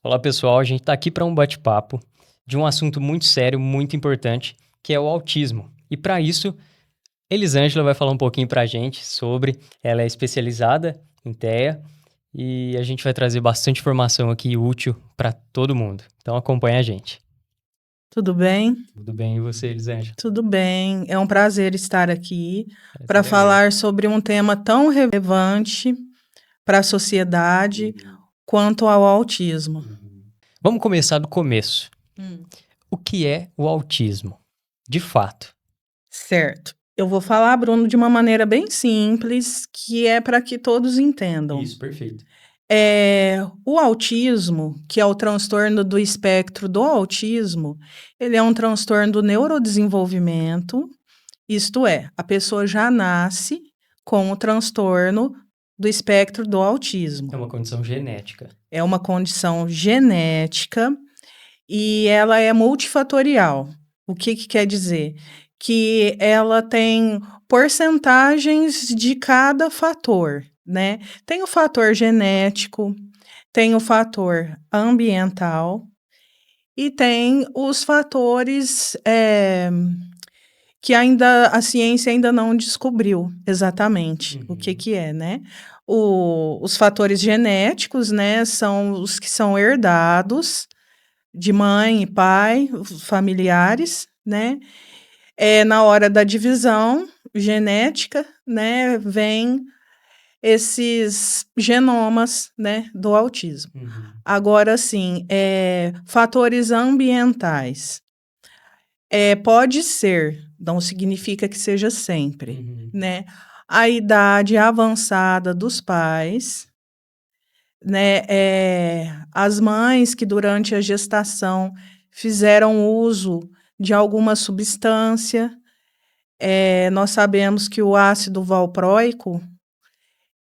Olá, pessoal. A gente está aqui para um bate-papo de um assunto muito sério, muito importante, que é o autismo. E para isso, Elisângela vai falar um pouquinho para a gente sobre. Ela é especializada em TEA e a gente vai trazer bastante informação aqui útil para todo mundo. Então acompanha a gente. Tudo bem? Tudo bem, e você, Elisângela? Tudo bem. É um prazer estar aqui para Prazer é meu. falar sobre um tema tão relevante para a sociedade quanto ao autismo. Vamos começar do começo. Hum. O que é o autismo? De fato. Certo. Eu vou falar, Bruno, de uma maneira bem simples, que é para que todos entendam. Isso, perfeito. O autismo, que é o transtorno do espectro do autismo, ele é um transtorno do neurodesenvolvimento. Isto é, a pessoa já nasce com o transtorno do espectro do autismo. É uma condição genética. É uma condição genética e ela é multifatorial. O que quer dizer? Que ela tem porcentagens de cada fator, né? Tem o fator genético, tem o fator ambiental e tem os fatores que ainda a ciência ainda não descobriu exatamente o que é, né? Os fatores genéticos, né, são os que são herdados de mãe e pai, familiares, né? Na hora da divisão genética, né, vem esses genomas, né, do autismo. Agora, sim, fatores ambientais. Pode ser, não significa que seja sempre, né? A idade avançada dos pais, né? As mães que durante a gestação fizeram uso de alguma substância. Nós sabemos que o ácido valproico,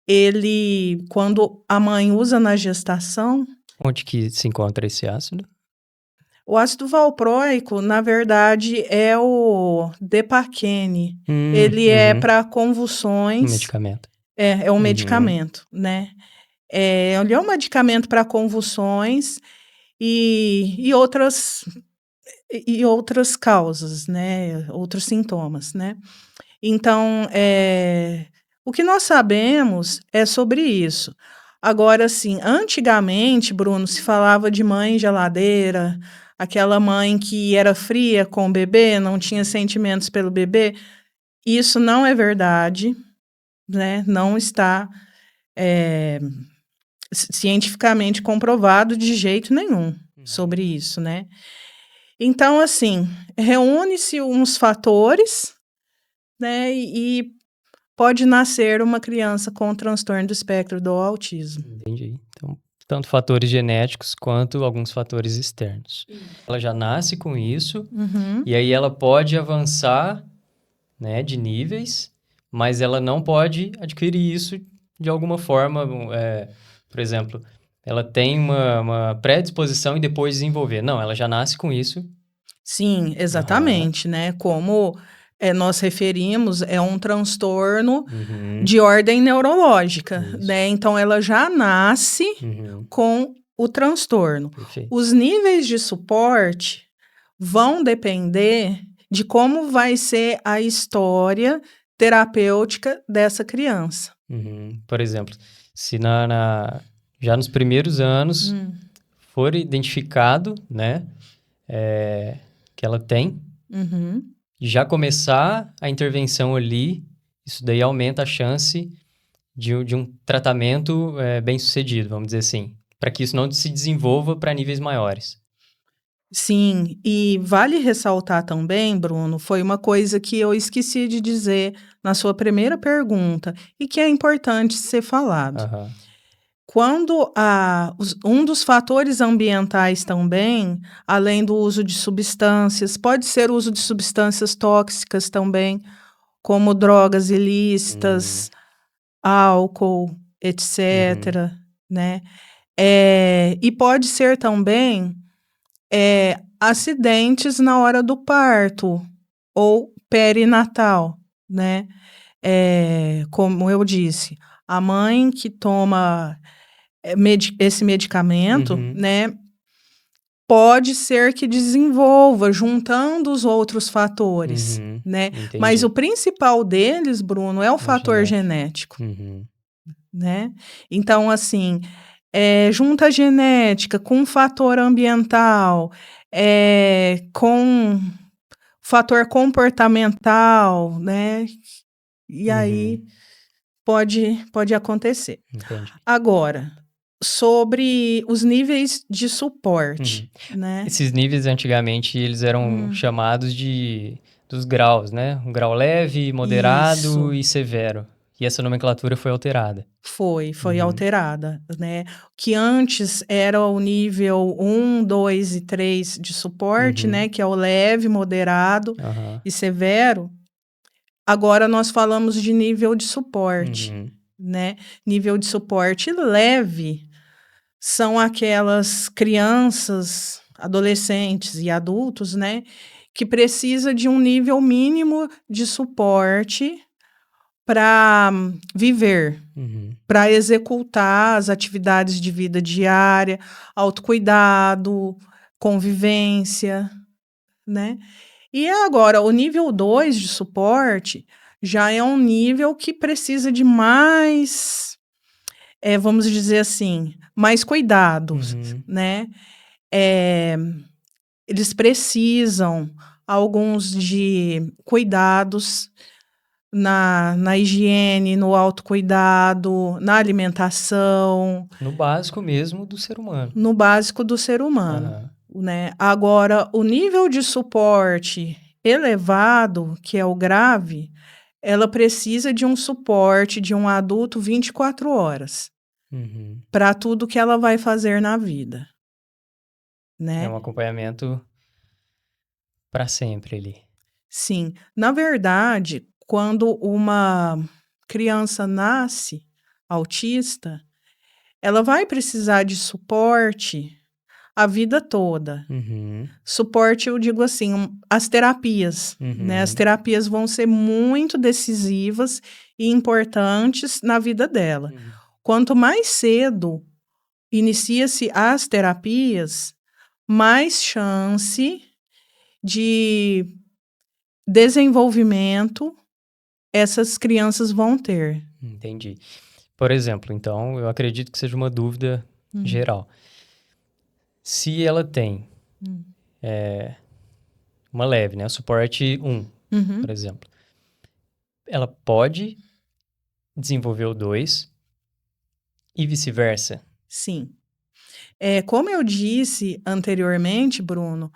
ele, quando a mãe usa na gestação, Onde que se encontra esse ácido? o ácido valproico, na verdade, é o Depaquene. Ele é para Um convulsões. medicamento. É um medicamento, né? Ele é um medicamento para convulsões e outras causas, né? Outros sintomas, né? Então, o que nós sabemos é sobre isso. Agora, assim, antigamente, Bruno, se falava de mãe geladeira, aquela mãe que era fria com o bebê, não tinha sentimentos pelo bebê. Isso não é verdade, né? Não está cientificamente comprovado de jeito nenhum sobre isso, né? Então, assim, reúne-se uns fatores, né? E pode nascer uma criança com transtorno do espectro do autismo. Entendi. Então, tanto fatores genéticos quanto alguns fatores externos. Ela já nasce com isso, e aí ela pode avançar, né, de níveis, mas ela não pode adquirir isso de alguma forma. Por exemplo, ela tem uma predisposição e depois desenvolver. Não, ela já nasce com isso. Sim, exatamente, né? Como nós referimos, é um transtorno de ordem neurológica, Isso. né? Então, ela já nasce com o transtorno. Perfeito. Os níveis de suporte vão depender de como vai ser a história terapêutica dessa criança. Por exemplo, se já nos primeiros anos for identificado, né, que ela tem, já começar a intervenção ali, isso daí aumenta a chance de um tratamento bem sucedido, vamos dizer assim, para que isso não se desenvolva para níveis maiores. Sim, e vale ressaltar também, Bruno, foi uma coisa que eu esqueci de dizer na sua primeira pergunta e que é importante ser falado. Quando um dos fatores ambientais também, além do uso de substâncias, pode ser o uso de substâncias tóxicas também, como drogas ilícitas, álcool, etc., né? E pode ser também acidentes na hora do parto ou perinatal, né? Como eu disse, a mãe que toma esse medicamento, né? pode ser que desenvolva, juntando os outros fatores, né? Entendi. Mas o principal deles, Bruno, é o fator genético, né? Então, assim, junta a genética com fator ambiental, com fator comportamental, né? E aí pode acontecer. Entendi. Agora, sobre os níveis de suporte, né? Esses níveis, antigamente, eles eram chamados dos graus, né? Um grau leve, moderado e severo. E essa nomenclatura foi alterada. Foi alterada, né? Que antes era o nível 1, 2 e 3 de suporte, né? Que é o leve, moderado e severo. Agora nós falamos de nível de suporte, né? Nível de suporte leve são aquelas crianças, adolescentes e adultos, né? Que precisa de um nível mínimo de suporte para viver, para executar as atividades de vida diária, autocuidado, convivência, né? E agora, o nível 2 de suporte já é um nível que precisa de mais, vamos dizer assim, mais cuidados, né? Eles precisam, alguns de cuidados na higiene, no autocuidado, na alimentação. No básico mesmo do ser humano. No básico do ser humano, né? Agora, o nível de suporte elevado, que é o grave, ela precisa de um suporte de um adulto 24 horas para tudo que ela vai fazer na vida, né? É um acompanhamento para sempre ali. Sim. Na verdade, quando uma criança nasce autista, ela vai precisar de suporte a vida toda. Suporte, eu digo assim, as terapias, né? As terapias vão ser muito decisivas e importantes na vida dela. Quanto mais cedo inicia-se as terapias, mais chance de desenvolvimento essas crianças vão ter. Entendi. Por exemplo, então, eu acredito que seja uma dúvida geral. Se ela tem uma leve, né? Suporte 1, por exemplo. Ela pode desenvolver o 2 e vice-versa? Sim. Como eu disse anteriormente, Bruno,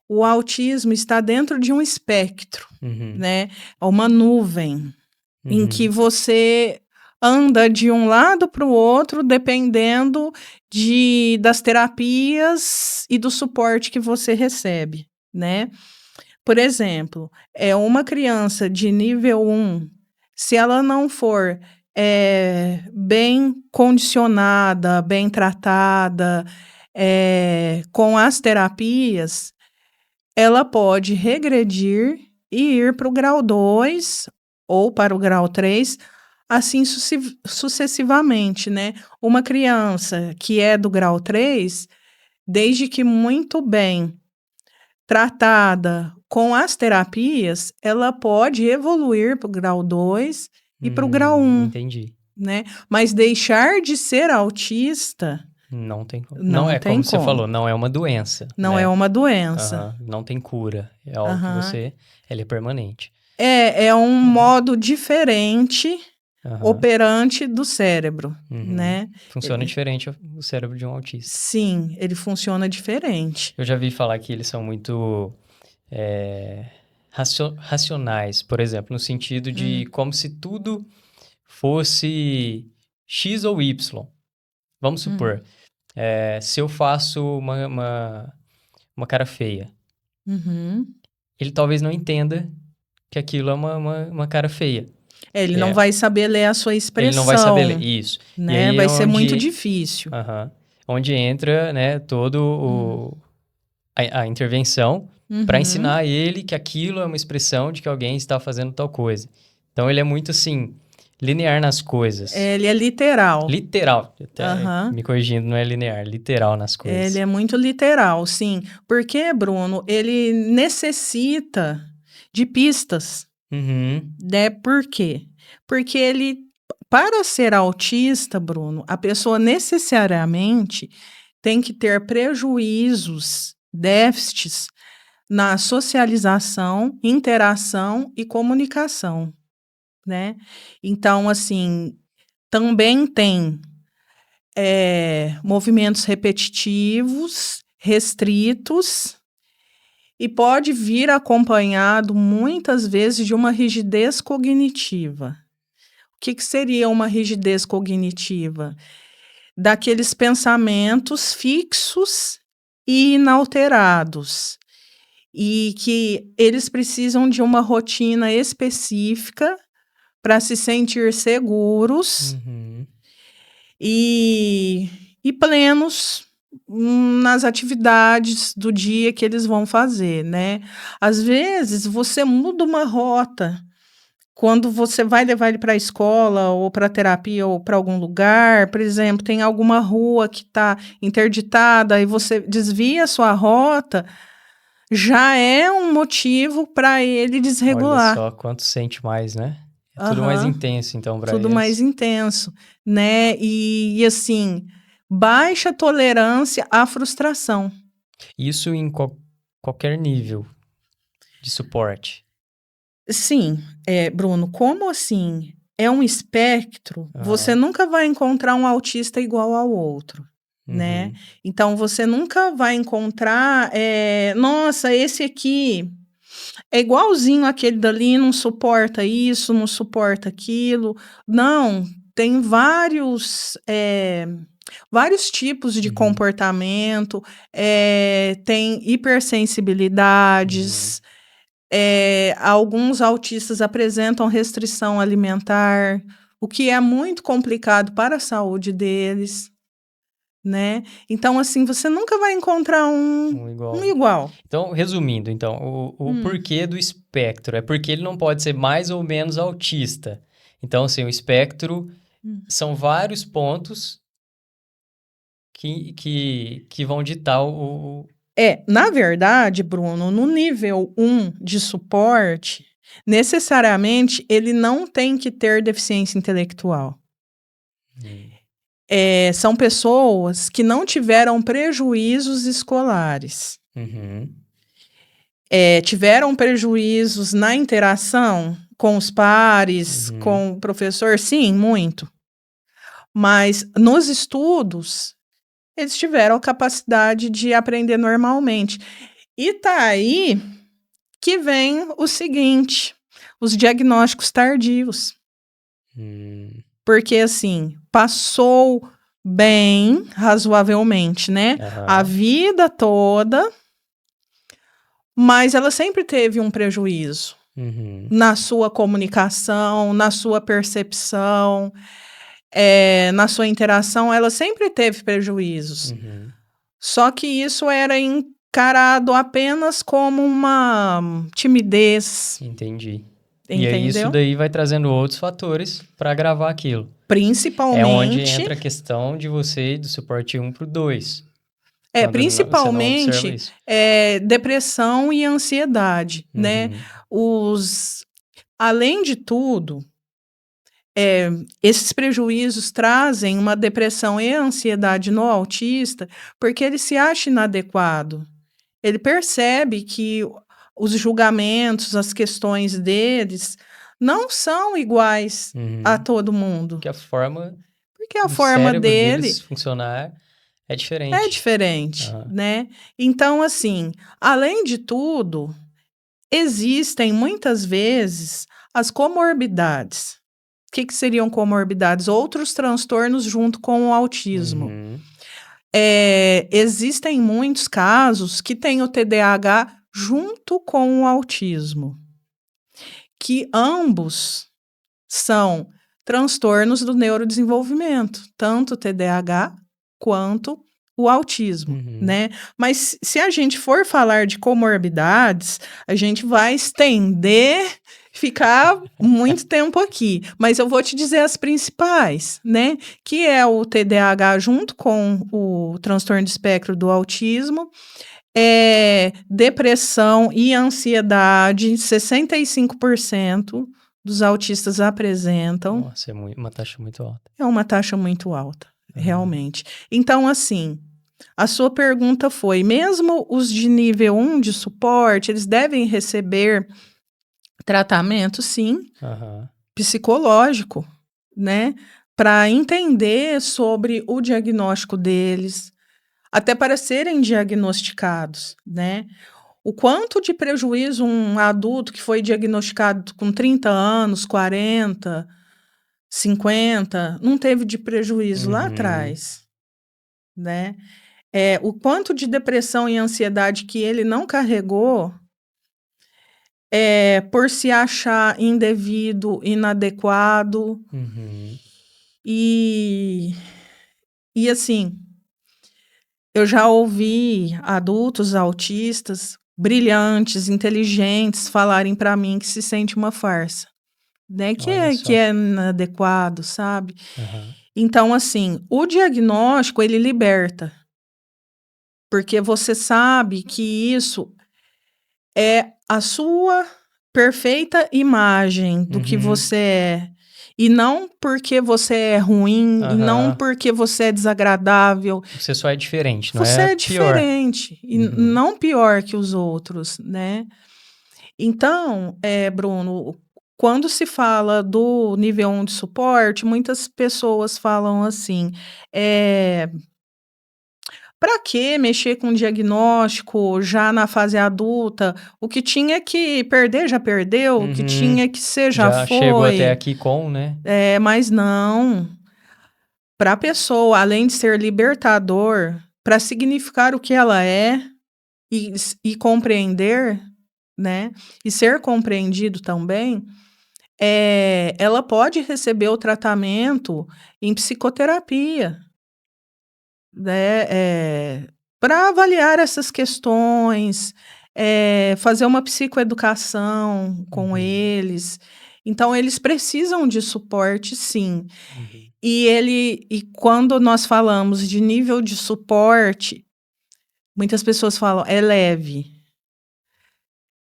o autismo está dentro de um espectro, né? É uma nuvem em que você anda de um lado para o outro, dependendo das terapias e do suporte que você recebe, né? Por exemplo, uma criança de nível 1, se ela não for bem condicionada, bem tratada, com as terapias, ela pode regredir e ir para o grau 2 ou para o grau 3, assim sucessivamente, né? Uma criança que é do grau 3, desde que muito bem tratada com as terapias, ela pode evoluir para o grau 2 e para o grau 1. Entendi. Né? Mas deixar de ser autista... Não tem como. Não é tem como você como. falou, não é uma doença. Não né? é uma doença. Não tem cura. É algo que ela é permanente. É um modo diferente operante do cérebro, né? Funciona diferente o cérebro de um autista. Sim, ele funciona diferente. Eu já vi falar que eles são muito racionais, por exemplo, no sentido de como se tudo fosse X ou Y. Vamos supor, se eu faço uma cara feia, ele talvez não entenda que aquilo é uma cara feia. Ele não vai saber ler a sua expressão. Ele não vai saber ler, isso. Né? E aí vai ser muito difícil. Onde entra, né, todo a intervenção para ensinar a ele que aquilo é uma expressão de que alguém está fazendo tal coisa. Então, ele é muito assim, linear nas coisas. Ele é literal. Literal. Até me corrigindo, não é linear, literal nas coisas. Ele é muito literal, sim. Porque, Bruno, ele necessita de pistas. Né? Por quê? Porque ele, para ser autista, Bruno, a pessoa necessariamente tem que ter prejuízos, déficits na socialização, interação e comunicação, né? Então, assim, também tem movimentos repetitivos, restritos, e pode vir acompanhado, muitas vezes, de uma rigidez cognitiva. O que seria uma rigidez cognitiva? Daqueles pensamentos fixos e inalterados, e que eles precisam de uma rotina específica para se sentir seguros e plenos nas atividades do dia que eles vão fazer, né? Às vezes, você muda uma rota. Quando você vai levar ele para a escola, ou para terapia, ou para algum lugar, por exemplo, tem alguma rua que está interditada e você desvia a sua rota, já é um motivo para ele desregular. Olha só quanto sente mais, né? É tudo mais intenso, então, para eles. Tudo mais intenso, né? E assim, baixa tolerância à frustração. Isso em qualquer nível de suporte. Sim, Bruno, como assim? É um espectro, você nunca vai encontrar um autista igual ao outro, né? Então, você nunca vai encontrar, nossa, esse aqui é igualzinho àquele dali, não suporta isso, não suporta aquilo. Não, tem vários tipos de comportamento, tem hipersensibilidades. Alguns autistas apresentam restrição alimentar, o que é muito complicado para a saúde deles, né? Então, assim, você nunca vai encontrar um igual. Então, resumindo, o porquê do espectro é porque ele não pode ser mais ou menos autista. Então, assim, o espectro são vários pontos que vão ditar o... Na verdade, Bruno, no nível 1 de suporte, necessariamente ele não tem que ter deficiência intelectual. São pessoas que não tiveram prejuízos escolares. Tiveram prejuízos na interação com os pares, com o professor? Sim, muito. Mas nos estudos, eles tiveram a capacidade de aprender normalmente. E tá aí que vem o seguinte, os diagnósticos tardios. Porque, assim, passou bem, razoavelmente, né? A vida toda, mas ela sempre teve um prejuízo na sua comunicação, na sua percepção, na sua interação, ela sempre teve prejuízos. Só que isso era encarado apenas como uma timidez. Entendi. Entendeu? E aí isso daí vai trazendo outros fatores para agravar aquilo. Principalmente... É onde entra a questão de você ir do suporte 1 para o 2. Principalmente depressão e ansiedade, né? Além de tudo, esses prejuízos trazem uma depressão e ansiedade no autista porque ele se acha inadequado. Ele percebe que os julgamentos, as questões deles não são iguais a todo mundo. Porque a forma dele deles funcionar é diferente. É diferente, né? Então, assim, além de tudo, existem muitas vezes as comorbidades. O que seriam comorbidades? Outros transtornos junto com o autismo. Existem muitos casos que têm o TDAH junto com o autismo, que ambos são transtornos do neurodesenvolvimento, tanto o TDAH quanto o autismo, né? Mas se a gente for falar de comorbidades, a gente vai estender ficar muito tempo aqui, mas eu vou te dizer as principais, né? Que é o TDAH junto com o transtorno de espectro do autismo, depressão e ansiedade, 65% dos autistas apresentam. Nossa, é uma taxa muito alta. É uma taxa muito alta, realmente. Então, assim, a sua pergunta foi, mesmo os de nível 1 de suporte, eles devem receber tratamento, sim, psicológico, né? Para entender sobre o diagnóstico deles, até para serem diagnosticados, né? O quanto de prejuízo um adulto que foi diagnosticado com 30 anos, 40, 50, não teve de prejuízo lá atrás, né? O quanto de depressão e ansiedade que ele não carregou por se achar indevido, inadequado. E assim, eu já ouvi adultos autistas brilhantes, inteligentes, falarem para mim que se sente uma farsa, né? Que é inadequado, sabe? Então, assim, o diagnóstico, ele liberta. Porque você sabe que isso é a sua perfeita imagem do que você é. E não porque você é ruim, e não porque você é desagradável. Você só é diferente, não você é pior. Você é diferente, e não pior que os outros, né? Então, Bruno, quando se fala do nível 1 de suporte, muitas pessoas falam assim, para que mexer com diagnóstico já na fase adulta? O que tinha que perder, já perdeu. O que tinha que ser, já foi. Chegou até aqui com, né? Mas não. Para a pessoa, além de ser libertador, para significar o que ela é e compreender, né? E ser compreendido também, ela pode receber o tratamento em psicoterapia, né, para avaliar essas questões, fazer uma psicoeducação com eles. Então, eles precisam de suporte, sim. E quando nós falamos de nível de suporte, muitas pessoas falam, é leve.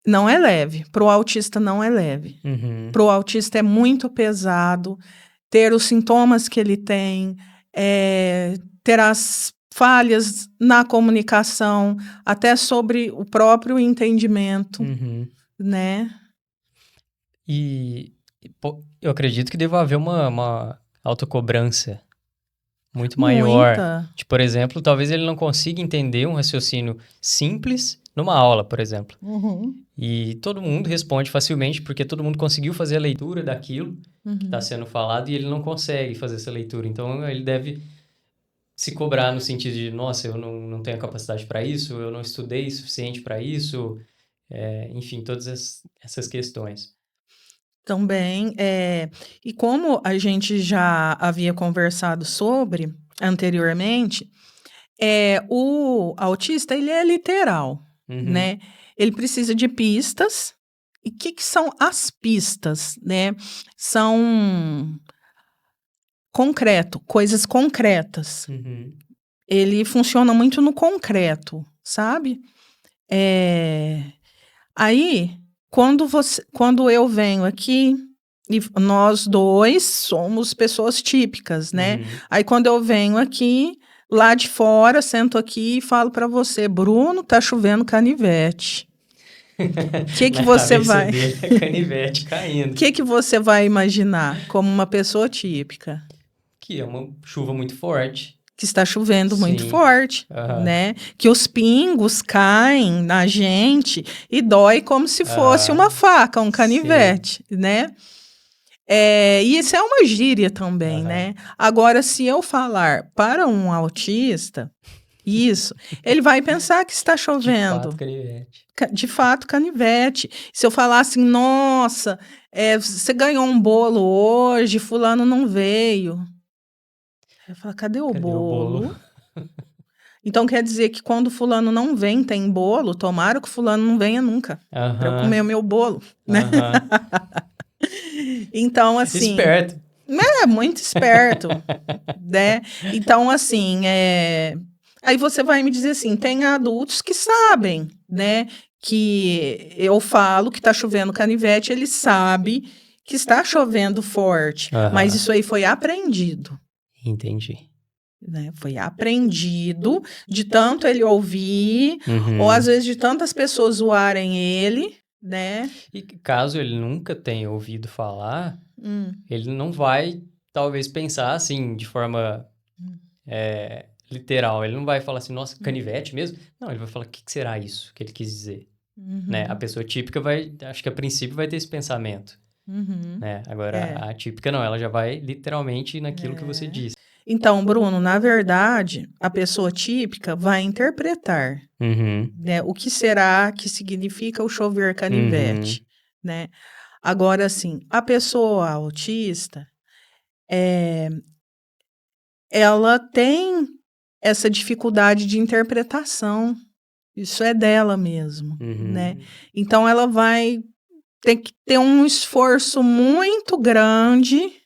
Não é leve. Para o autista, não é leve. Para o autista é muito pesado ter os sintomas que ele tem, ter as falhas na comunicação, até sobre o próprio entendimento, né? E eu acredito que deva haver uma autocobrança muito maior. Por exemplo, talvez ele não consiga entender um raciocínio simples numa aula, por exemplo. E todo mundo responde facilmente porque todo mundo conseguiu fazer a leitura daquilo que está sendo falado e ele não consegue fazer essa leitura. Então, ele deve se cobrar no sentido de, nossa, eu não tenho capacidade para isso, eu não estudei suficiente para isso, enfim, todas essas questões. Também, e como a gente já havia conversado sobre anteriormente, o autista, ele é literal, né? Ele precisa de pistas. E o que são as pistas, né? São coisas concretas. Ele funciona muito no concreto, sabe? Aí, quando eu venho aqui, e nós dois somos pessoas típicas, né? Aí, quando eu venho aqui, lá de fora, sento aqui e falo para você, Bruno, tá chovendo canivete. O que você vai... dele é canivete caindo. O que você vai imaginar como uma pessoa típica? Que é uma chuva muito forte. Que está chovendo muito forte, né? Que os pingos caem na gente e dói como se fosse uma faca, um canivete, né? E isso é uma gíria também, né? Agora, se eu falar para um autista isso, ele vai pensar que está chovendo. De fato, canivete. De fato, canivete. Se eu falar assim, nossa, você ganhou um bolo hoje, fulano não veio. Eu falo, cadê o bolo? Então, quer dizer que quando fulano não vem, tem bolo, tomara que fulano não venha nunca. Pra eu comer o meu bolo, né? Então, assim... Esperto. É, muito esperto, né? Então, assim, aí você vai me dizer assim, tem adultos que sabem, né? Que eu falo que tá chovendo canivete, ele sabe que está chovendo forte, mas isso aí foi aprendido. Entendi. Né? Foi aprendido de tanto ele ouvir, ou às vezes de tantas pessoas zoarem ele, né? E caso ele nunca tenha ouvido falar, ele não vai, talvez, pensar assim, de forma literal. Ele não vai falar assim, nossa, canivete mesmo? Não, ele vai falar, o que será isso que ele quis dizer? Né? A pessoa típica vai, acho que a princípio vai ter esse pensamento. Né? Agora, a atípica não, ela já vai literalmente naquilo que você disse. Então, Bruno, na verdade, a pessoa típica vai interpretar, né, o que será que significa o chover canivete, né? Agora, assim, a pessoa autista, ela tem essa dificuldade de interpretação. Isso é dela mesmo, né? Então, ela vai ter que ter um esforço muito grande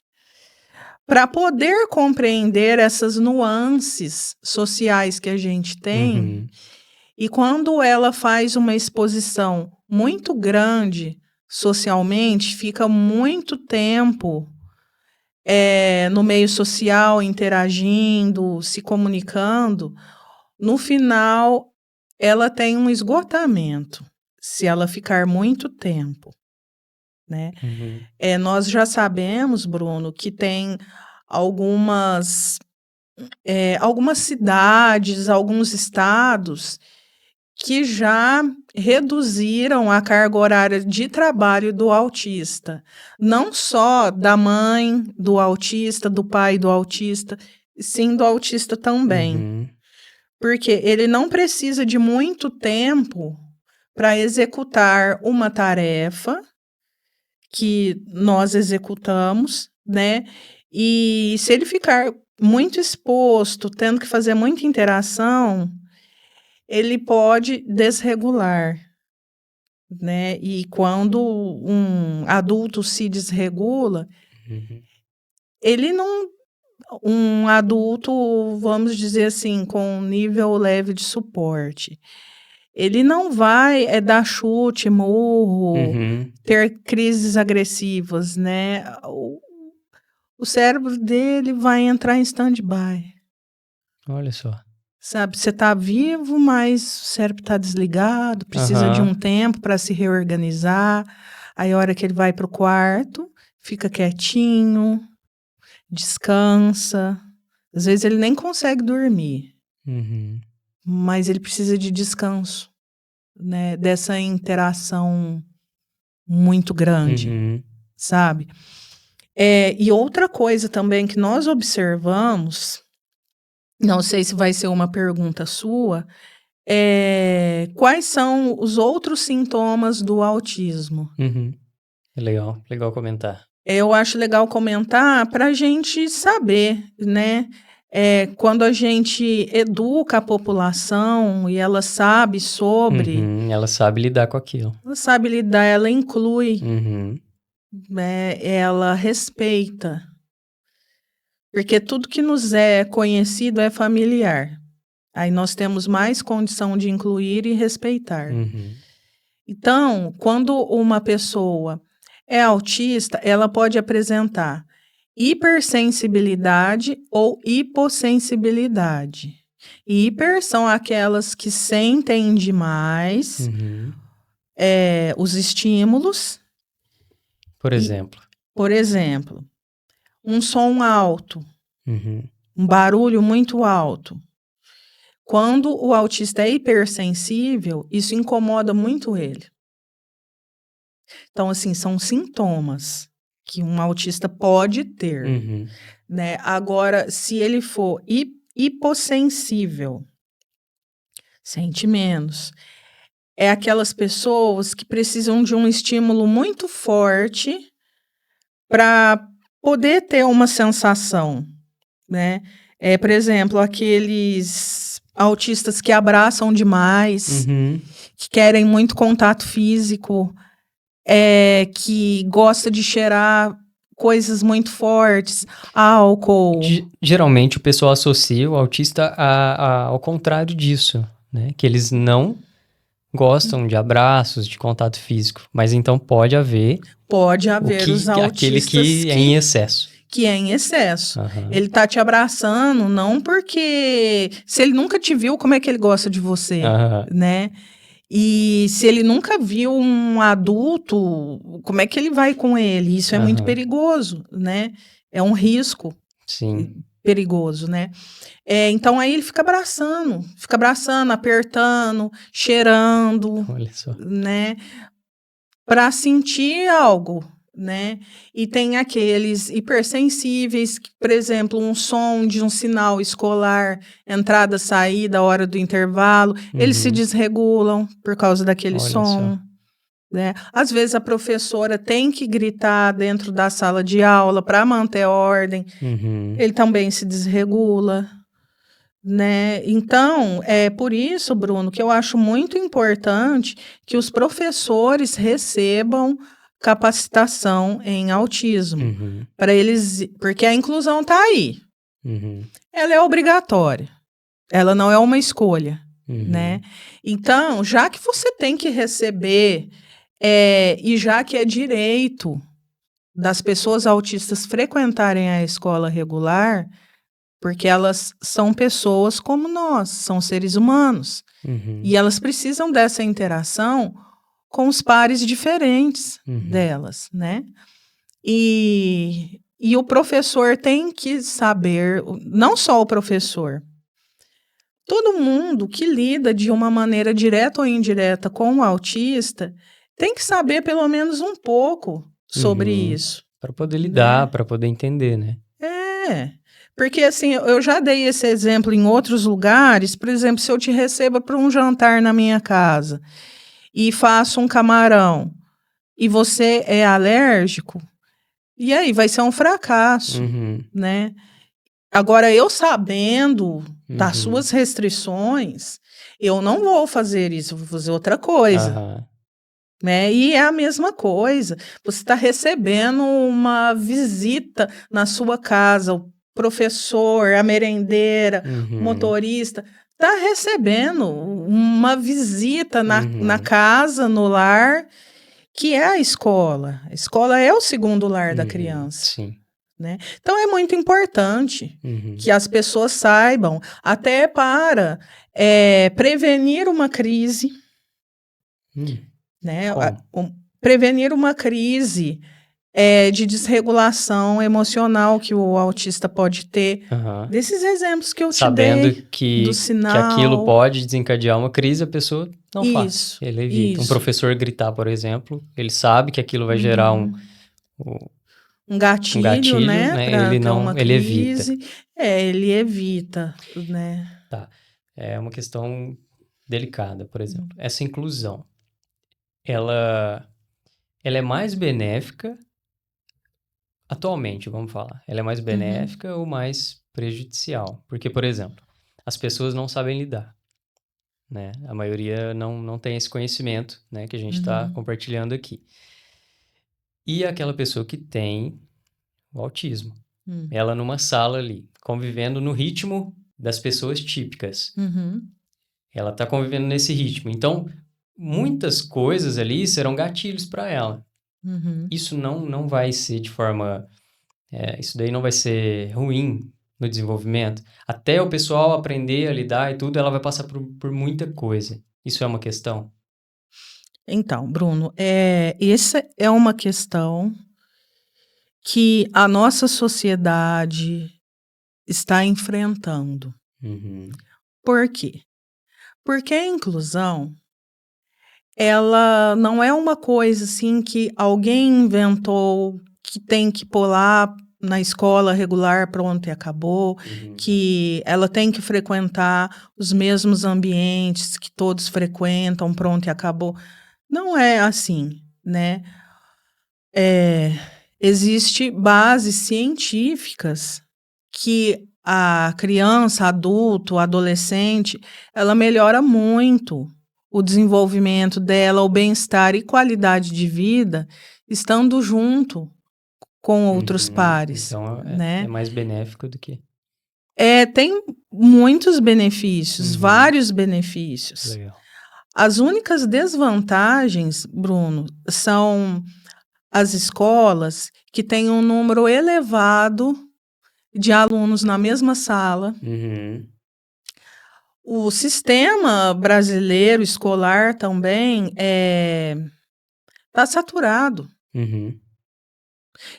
para poder compreender essas nuances sociais que a gente tem. E quando ela faz uma exposição muito grande socialmente, fica muito tempo no meio social, interagindo, se comunicando, no final ela tem um esgotamento, se ela ficar muito tempo. Né? Nós já sabemos, Bruno, que tem algumas cidades, alguns estados que já reduziram a carga horária de trabalho do autista. Não só da mãe do autista, do pai do autista, sim do autista também. Porque ele não precisa de muito tempo para executar uma tarefa que nós executamos, né? E se ele ficar muito exposto, tendo que fazer muita interação, ele pode desregular, né? E quando um adulto se desregula, ele não... Um adulto, vamos dizer assim, com nível leve de suporte, ele não vai dar chute, murro, ter crises agressivas, né? O cérebro dele vai entrar em stand-by. Olha só. Sabe, você tá vivo, mas o cérebro tá desligado, precisa de um tempo para se reorganizar. Aí a hora que ele vai pro quarto, fica quietinho, descansa. Às vezes ele nem consegue dormir, mas ele precisa de descanso, né? Dessa interação muito grande, sabe? E outra coisa também que nós observamos, não sei se vai ser uma pergunta sua, quais são os outros sintomas do autismo? É legal comentar. Eu acho legal comentar para a gente saber, né? Quando a gente educa a população e ela sabe sobre... Ela sabe lidar com aquilo. Ela sabe lidar, ela inclui, ela respeita. Porque tudo que nos é conhecido é familiar. Aí nós temos mais condição de incluir e respeitar. Então, quando uma pessoa é autista, ela pode apresentar hipersensibilidade ou hipossensibilidade. Hiper são aquelas que sentem demais os estímulos. Por exemplo? Por exemplo, um som alto, um barulho muito alto. Quando o autista é hipersensível, isso incomoda muito ele. Então, assim, são sintomas que um autista pode ter, né? Agora, se ele for hipossensível, sente menos. É aquelas pessoas que precisam de um estímulo muito forte para poder ter uma sensação, né? Por exemplo, aqueles autistas que abraçam demais, que querem muito contato físico, que gosta de cheirar coisas muito fortes, álcool. Geralmente o pessoal associa o autista ao contrário disso, né? Que eles não gostam de abraços, de contato físico, mas então pode haver os autistas aquele que é em excesso. Que é em excesso. Ele tá te abraçando, não porque... Se ele nunca te viu, como é que ele gosta de você, né? E se ele nunca viu um adulto, como é que ele vai com ele? Isso é muito perigoso, né? É um risco. Sim. Perigoso, né? Então aí ele fica abraçando, apertando, cheirando, olha só, né? Para sentir algo, né? E tem aqueles hipersensíveis, que, por exemplo, um som de um sinal escolar, entrada, saída, hora do intervalo, eles se desregulam por causa daquele som. Né? Às vezes a professora tem que gritar dentro da sala de aula para manter a ordem, ele também se desregula. Né? Então, é por isso, Bruno, que eu acho muito importante que os professores recebam capacitação em autismo, para eles, porque a inclusão está aí. Ela é obrigatória, ela não é uma escolha, né? Então, já que você tem que receber, e já que é direito das pessoas autistas frequentarem a escola regular, porque elas são pessoas como nós, são seres humanos. E elas precisam dessa interação com os pares diferentes delas, né? E o professor tem que saber, não só o professor, todo mundo que lida de uma maneira direta ou indireta com o autista tem que saber pelo menos um pouco sobre isso. Para poder lidar, para poder entender, né? Porque, assim, eu já dei esse exemplo em outros lugares. Por exemplo, se eu te recebo para um jantar na minha casa e faço um camarão e você é alérgico, e aí vai ser um fracasso, né? Agora, eu sabendo das suas restrições, eu não vou fazer isso, eu vou fazer outra coisa. Né? E é a mesma coisa. Você está recebendo uma visita na sua casa, o professor, a merendeira, o motorista, está recebendo uma visita na casa, no lar, que é a escola. A escola é o segundo lar da criança. Sim. Né? Então, é muito importante que as pessoas saibam, até para prevenir uma crise, né? Prevenir uma crise de desregulação emocional que o autista pode ter. Desses exemplos que eu te dei, do sinal. Que aquilo pode desencadear uma crise, a pessoa não faz. Ele evita. Isso. Um professor gritar, por exemplo, ele sabe que aquilo vai gerar um gatilho, né? Ele evita. Ele evita, né? Tá. É uma questão delicada, por exemplo. Essa inclusão, ela é mais benéfica atualmente, vamos falar. Ela é mais benéfica ou mais prejudicial? Porque, por exemplo, as pessoas não sabem lidar, né? A maioria não tem esse conhecimento, né, que a gente está compartilhando aqui. E aquela pessoa que tem o autismo, ela numa sala ali, convivendo no ritmo das pessoas típicas. Ela está convivendo nesse ritmo. Então, muitas coisas ali serão gatilhos para ela. Isso não vai ser de forma... isso daí não vai ser ruim no desenvolvimento. Até o pessoal aprender a lidar e tudo, ela vai passar por muita coisa. Isso é uma questão? Então, Bruno, essa é uma questão que a nossa sociedade está enfrentando. Por quê? Porque a inclusão, ela não é uma coisa assim que alguém inventou, que tem que pular na escola regular, pronto, e acabou, que ela tem que frequentar os mesmos ambientes que todos frequentam, pronto, e acabou. Não é assim, né? Existem bases científicas que a criança, adulto, adolescente, ela melhora muito o desenvolvimento dela, o bem-estar e qualidade de vida, estando junto com outros pares, Então, né? é mais benéfico do que... Tem muitos benefícios, vários benefícios. Legal. As únicas desvantagens, Bruno, são as escolas que têm um número elevado de alunos na mesma sala. O sistema brasileiro escolar também está saturado.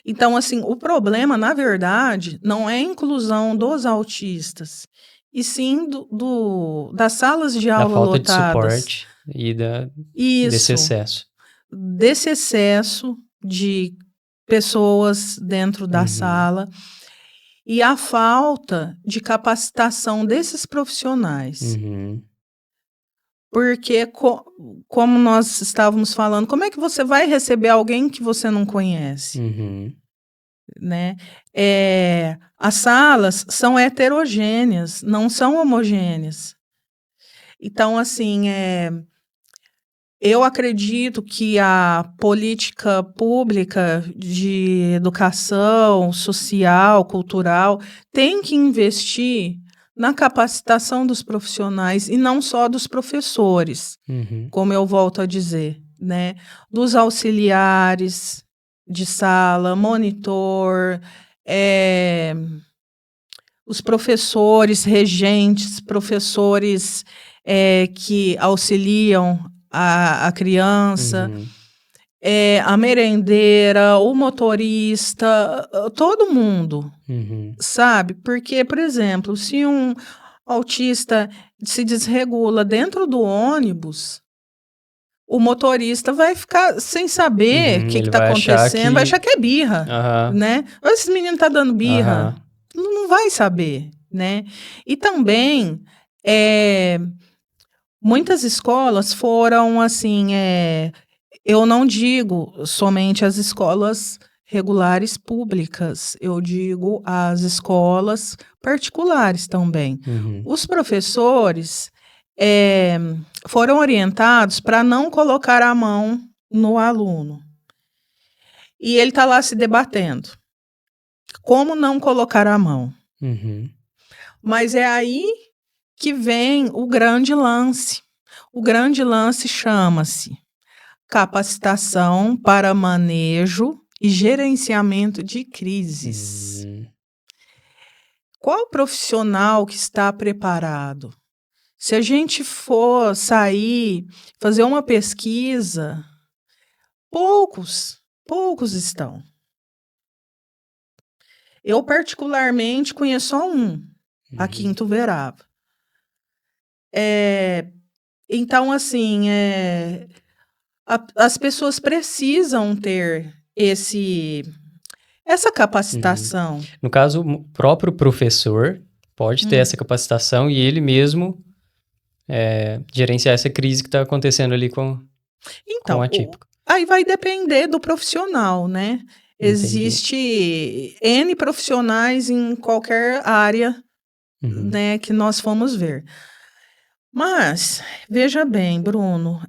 Então, assim, o problema, na verdade, não é a inclusão dos autistas, e sim das salas de aula lotadas. Da falta de suporte e desse excesso. Desse excesso de pessoas dentro da sala e a falta de capacitação desses profissionais. Porque, como nós estávamos falando, como é que você vai receber alguém que você não conhece? Né? As salas são heterogêneas, não são homogêneas. Então, assim, eu acredito que a política pública de educação social, cultural, tem que investir na capacitação dos profissionais e não só dos professores, como eu volto a dizer, né? Dos auxiliares de sala, monitor, os professores, regentes, professores que auxiliam a criança, a merendeira, o motorista, todo mundo, sabe? Porque, por exemplo, se um autista se desregula dentro do ônibus, o motorista vai ficar sem saber o que está acontecendo, vai achar que é birra, né? Esse menino está dando birra, não vai saber, né? E também, muitas escolas foram assim, eu não digo somente as escolas regulares públicas, eu digo as escolas particulares também. Os professores foram orientados para não colocar a mão no aluno. E ele está lá se debatendo. Como não colocar a mão? Mas é aí que vem o grande lance. O grande lance chama-se capacitação para manejo e gerenciamento de crises. Qual profissional que está preparado? Se a gente for sair, fazer uma pesquisa, poucos estão. Eu, particularmente, conheço só um, aqui em Ituverava. Então, assim, as pessoas precisam ter essa capacitação. No caso, o próprio professor pode ter essa capacitação e ele mesmo gerenciar essa crise que está acontecendo ali com a atípica. Aí vai depender do profissional, né? Existe N profissionais em qualquer área, né, que nós fomos ver. Mas, veja bem, Bruno,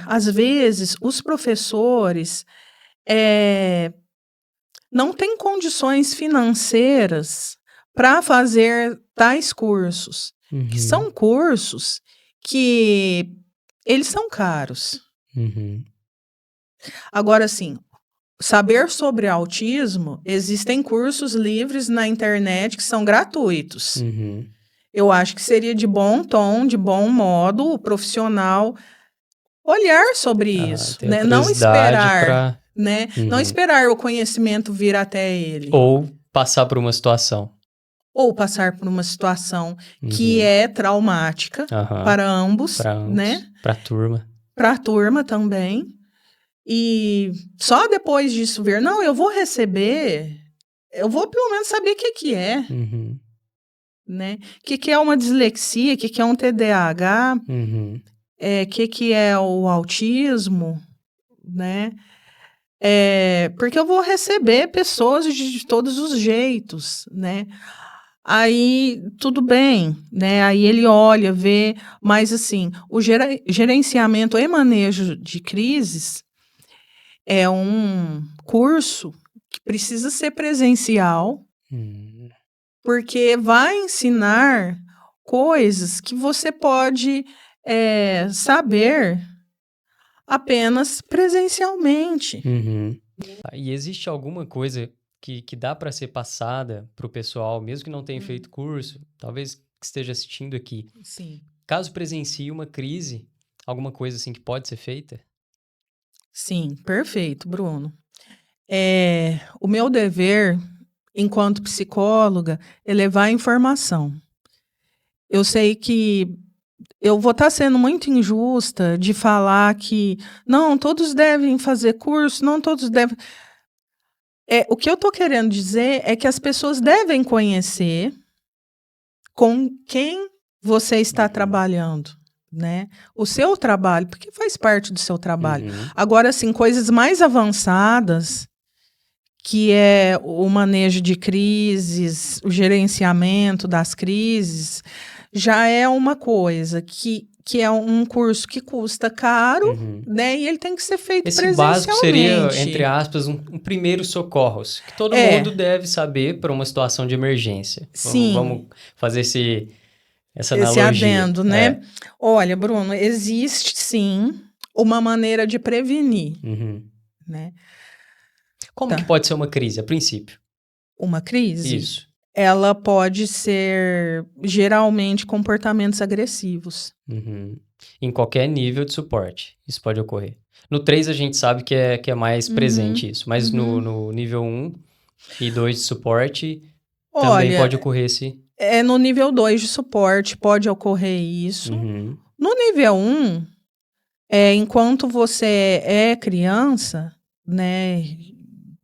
às vezes os professores não têm condições financeiras para fazer tais cursos, que são cursos que eles são caros. Agora, assim, saber sobre autismo, existem cursos livres na internet que são gratuitos. Eu acho que seria de bom tom, de bom modo, o profissional olhar sobre isso, né? Não esperar, né? Não esperar o conhecimento vir até ele. Ou passar por uma situação. Que é traumática para ambos, né? Para a turma. Para a turma também. E só depois disso ver, não, eu vou receber, eu vou pelo menos saber o que é. Né? O que é uma dislexia, o que é um TDAH, que é o autismo, né? Porque eu vou receber pessoas de todos os jeitos, né? Aí, tudo bem, né? Aí ele olha, vê, mas assim, o gerenciamento e manejo de crises é um curso que precisa ser presencial, porque vai ensinar coisas que você pode saber apenas presencialmente. E existe alguma coisa que dá para ser passada para o pessoal, mesmo que não tenha feito curso, talvez que esteja assistindo aqui? Sim. Caso presencie uma crise, alguma coisa assim que pode ser feita? Sim, perfeito, Bruno. O meu dever, enquanto psicóloga, é levar a informação. Eu sei que eu vou estar sendo muito injusta de falar que não, todos devem fazer curso, não todos devem. O que eu estou querendo dizer é que as pessoas devem conhecer com quem você está trabalhando, né? O seu trabalho, porque faz parte do seu trabalho. Agora, assim, coisas mais avançadas, que é o manejo de crises, o gerenciamento das crises, já é uma coisa que é um curso que custa caro, né? E ele tem que ser feito Esse presencialmente. básico seria, entre aspas, um primeiro socorros, que todo mundo deve saber para uma situação de emergência. Sim. Vamos fazer essa esse analogia. adendo, né? Olha, Bruno, existe sim uma maneira de prevenir, né? Como que pode ser uma crise, a princípio? Uma crise? Isso. Ela pode ser, geralmente, comportamentos agressivos. Em qualquer nível de suporte, isso pode ocorrer. No 3 a gente sabe que é mais presente isso, mas no nível 1 e 2 de suporte também pode ocorrer esse... No nível 2 de suporte pode ocorrer isso. No nível 1, enquanto você é criança, né,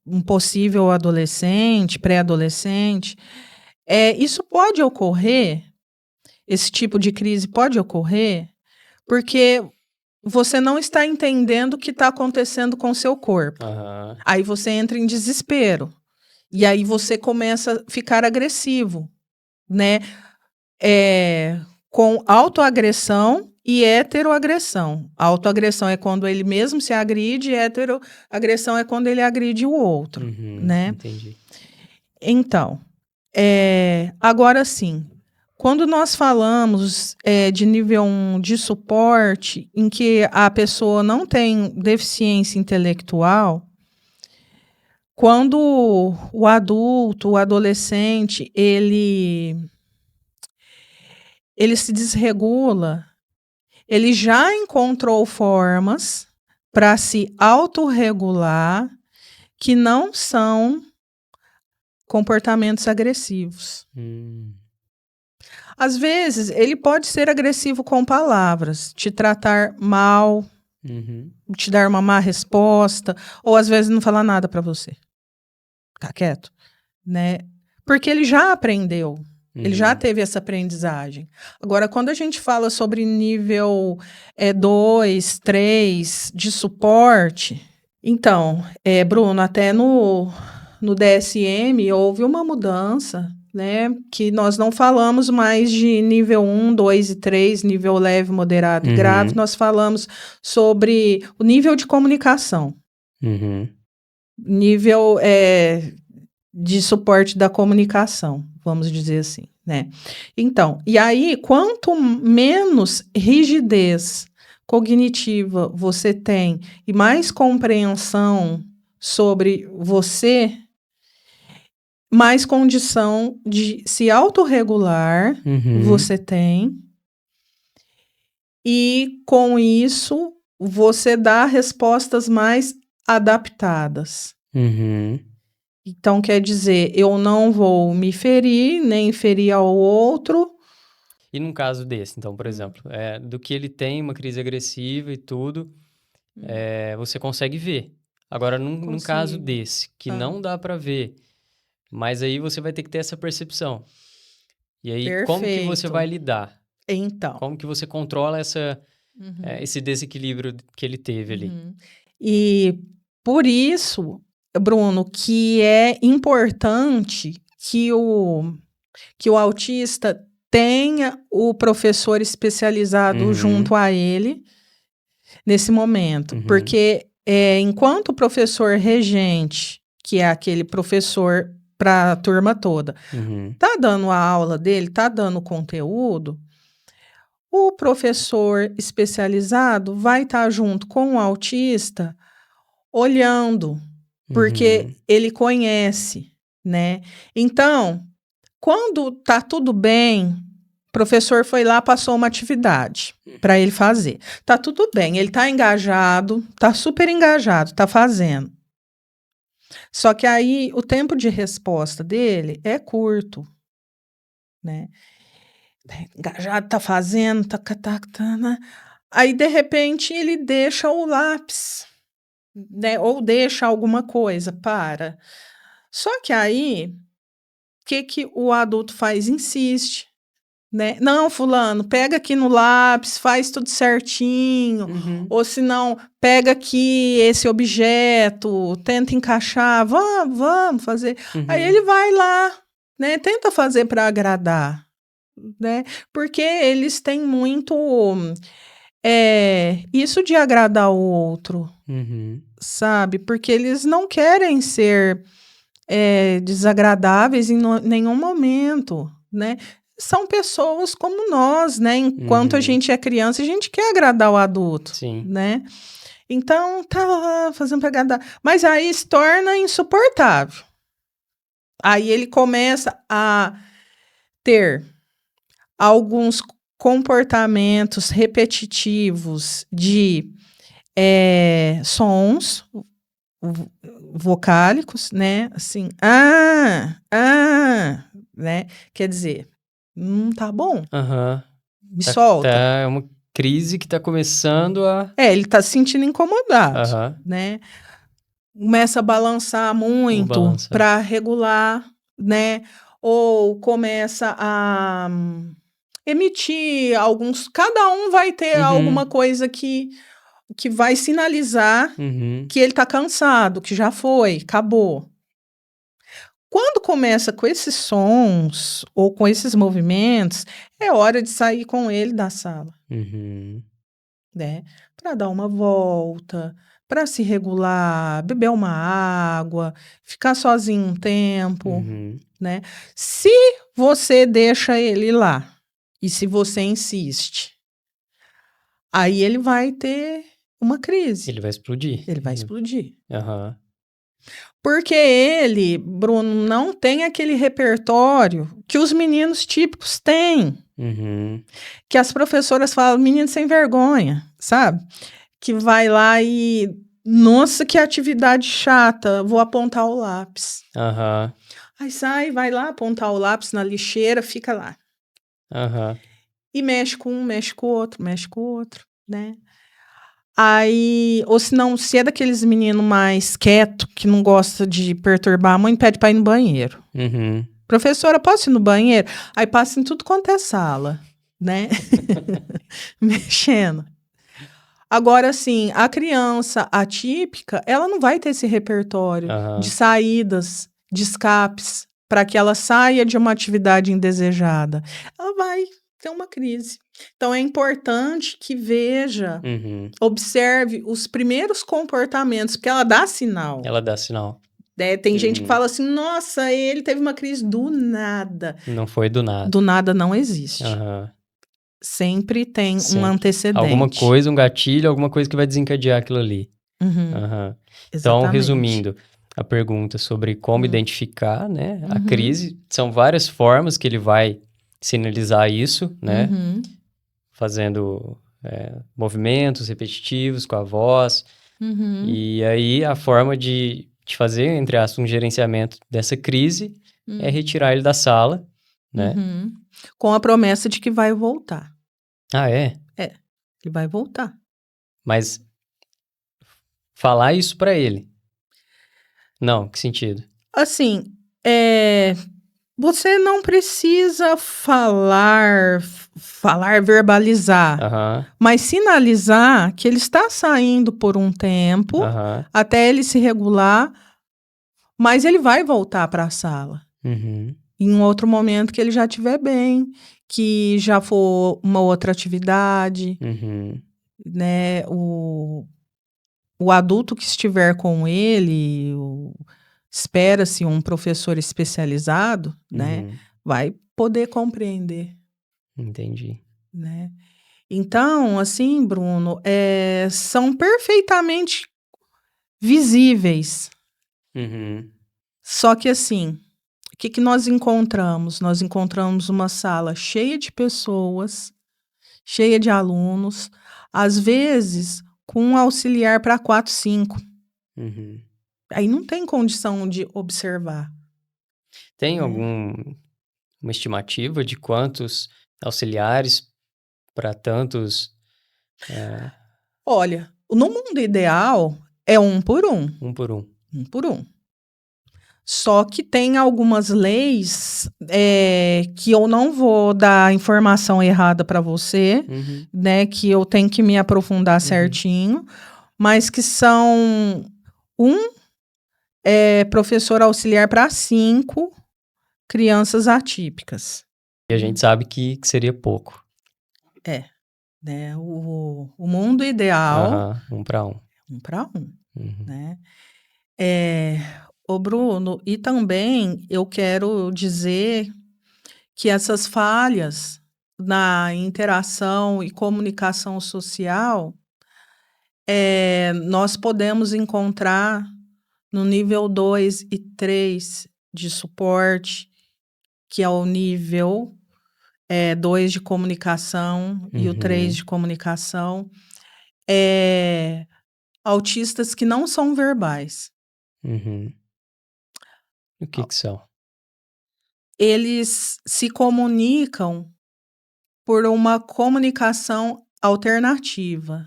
um possível adolescente, pré-adolescente, isso pode ocorrer, esse tipo de crise pode ocorrer, porque você não está entendendo o que está acontecendo com o seu corpo. Aí você entra em desespero. E aí você começa a ficar agressivo, né? Com autoagressão e heteroagressão. Autoagressão é quando ele mesmo se agride, e heteroagressão é quando ele agride o outro, né? Entendi. Então, agora sim, quando nós falamos de nível 1 de suporte, em que a pessoa não tem deficiência intelectual, quando o adulto, o adolescente, ele se desregula, ele já encontrou formas para se autorregular que não são comportamentos agressivos. Às vezes, ele pode ser agressivo com palavras, te tratar mal, te dar uma má resposta, ou às vezes não falar nada para você. Ficar quieto, né? Porque ele já aprendeu, ele já teve essa aprendizagem. Agora, quando a gente fala sobre nível 2, 3 de suporte, então, Bruno, até no DSM houve uma mudança, né? Que nós não falamos mais de nível 1, 2 e 3, nível leve, moderado e grave, nós falamos sobre o nível de comunicação. Nível de suporte da comunicação, vamos dizer assim, né? Então, e aí, quanto menos rigidez cognitiva você tem e mais compreensão sobre você, mais condição de se autorregular você tem, e com isso você dá respostas mais adaptadas. Então, quer dizer, eu não vou me ferir, nem ferir ao outro. E num caso desse, então, por exemplo, do que ele tem uma crise agressiva e tudo, você consegue ver. Agora, num caso desse, que não dá para ver, mas aí você vai ter que ter essa percepção. E aí, como que você vai lidar? Então. Como que você controla esse desequilíbrio que ele teve ali? E por isso, Bruno, que é importante que o que o autista tenha o professor especializado junto a ele nesse momento. Porque enquanto o professor regente, que é aquele professor para a turma toda, tá dando a aula dele, tá dando conteúdo, o professor especializado vai estar junto com o autista olhando, porque ele conhece, né? Então, quando tá tudo bem, o professor foi lá, passou uma atividade para ele fazer. Tá tudo bem, ele tá engajado, tá super engajado, tá fazendo. Só que aí o tempo de resposta dele é curto, né? Engajado, tá fazendo, né? Aí, de repente, ele deixa o lápis, né? Ou deixa alguma coisa, para. Só que aí, o que o adulto faz? Insiste, né? Não, fulano, pega aqui no lápis, faz tudo certinho. Ou se não, pega aqui esse objeto, tenta encaixar, vamos fazer. Aí ele vai lá, né? Tenta fazer para agradar, né? Porque eles têm muito isso de agradar o outro, sabe? Porque eles não querem ser desagradáveis em nenhum momento, né? São pessoas como nós, né? Enquanto a gente é criança, a gente quer agradar o adulto, né? Então, tá lá fazendo pra agradar. Mas aí se torna insuportável. Aí ele começa a ter alguns comportamentos repetitivos de sons vocálicos, né? Assim, né? Quer dizer, tá bom. Me solta. É uma crise que tá começando a... ele tá se sentindo incomodado, né? Começa a balançar muito para regular, né? Ou começa a emitir alguns... Cada um vai ter alguma coisa que vai sinalizar que ele tá cansado, que já foi, acabou. Quando começa com esses sons ou com esses movimentos, é hora de sair com ele da sala, né? Para dar uma volta, para se regular, beber uma água, ficar sozinho um tempo, né? Se você deixa ele lá e se você insiste, aí ele vai ter uma crise. Ele vai explodir. Ele vai explodir. Porque ele, Bruno, não tem aquele repertório que os meninos típicos têm. Que as professoras falam, menino sem vergonha, sabe? Que vai lá e... Nossa, que atividade chata, vou apontar o lápis. Aí sai, vai lá apontar o lápis na lixeira, fica lá. E mexe com um, mexe com o outro, né? Aí, ou se não, se é daqueles meninos mais quieto, que não gosta de perturbar a mãe, pede pra ir no banheiro. Professora, posso ir no banheiro? Aí passa em tudo quanto é sala, né? Mexendo. Agora, assim, a criança atípica, ela não vai ter esse repertório de saídas, de escapes, para que ela saia de uma atividade indesejada. Ela vai ter uma crise. Então, é importante que veja, observe os primeiros comportamentos, porque ela dá sinal. Tem gente que fala assim, nossa, ele teve uma crise do nada. Não foi do nada. Do nada não existe. Sempre tem um antecedente. Alguma coisa, um gatilho, alguma coisa que vai desencadear aquilo ali. Então, resumindo a pergunta sobre como identificar, né, a crise, são várias formas que ele vai sinalizar isso, né? Fazendo movimentos repetitivos com a voz. E aí, a forma de fazer, entre aspas, um gerenciamento dessa crise é retirar ele da sala, né? Com a promessa de que vai voltar. Ah, é? Ele vai voltar. Mas falar isso pra ele. Não, que sentido? Assim, você não precisa verbalizar, mas sinalizar que ele está saindo por um tempo, até ele se regular, mas ele vai voltar para a sala. em um outro momento que ele já estiver bem, que já for uma outra atividade, né? O adulto que estiver com ele, espera-se um professor especializado, né? Vai poder compreender. Entendi. Né? Então, assim, Bruno, são perfeitamente visíveis. Só que, assim, o que nós encontramos? Nós encontramos uma sala cheia de pessoas, cheia de alunos, às vezes com um auxiliar para 4, 5. Aí não tem condição de observar. Tem uma estimativa de quantos auxiliares para tantos? Olha, no mundo ideal é 1 por 1. 1 por 1. 1 por 1. Só que tem algumas leis que eu não vou dar informação errada para você, né? Que eu tenho que me aprofundar certinho, mas que são professor auxiliar para 5 crianças atípicas. E a gente sabe que seria pouco. Né? O mundo ideal... 1 para 1. 1 para 1, né? Ô Bruno, e também eu quero dizer que essas falhas na interação e comunicação social, nós podemos encontrar no nível 2 e 3 de suporte, que é o nível 2 de comunicação e o 3 de comunicação, autistas que não são verbais. O que são? Eles se comunicam por uma comunicação alternativa,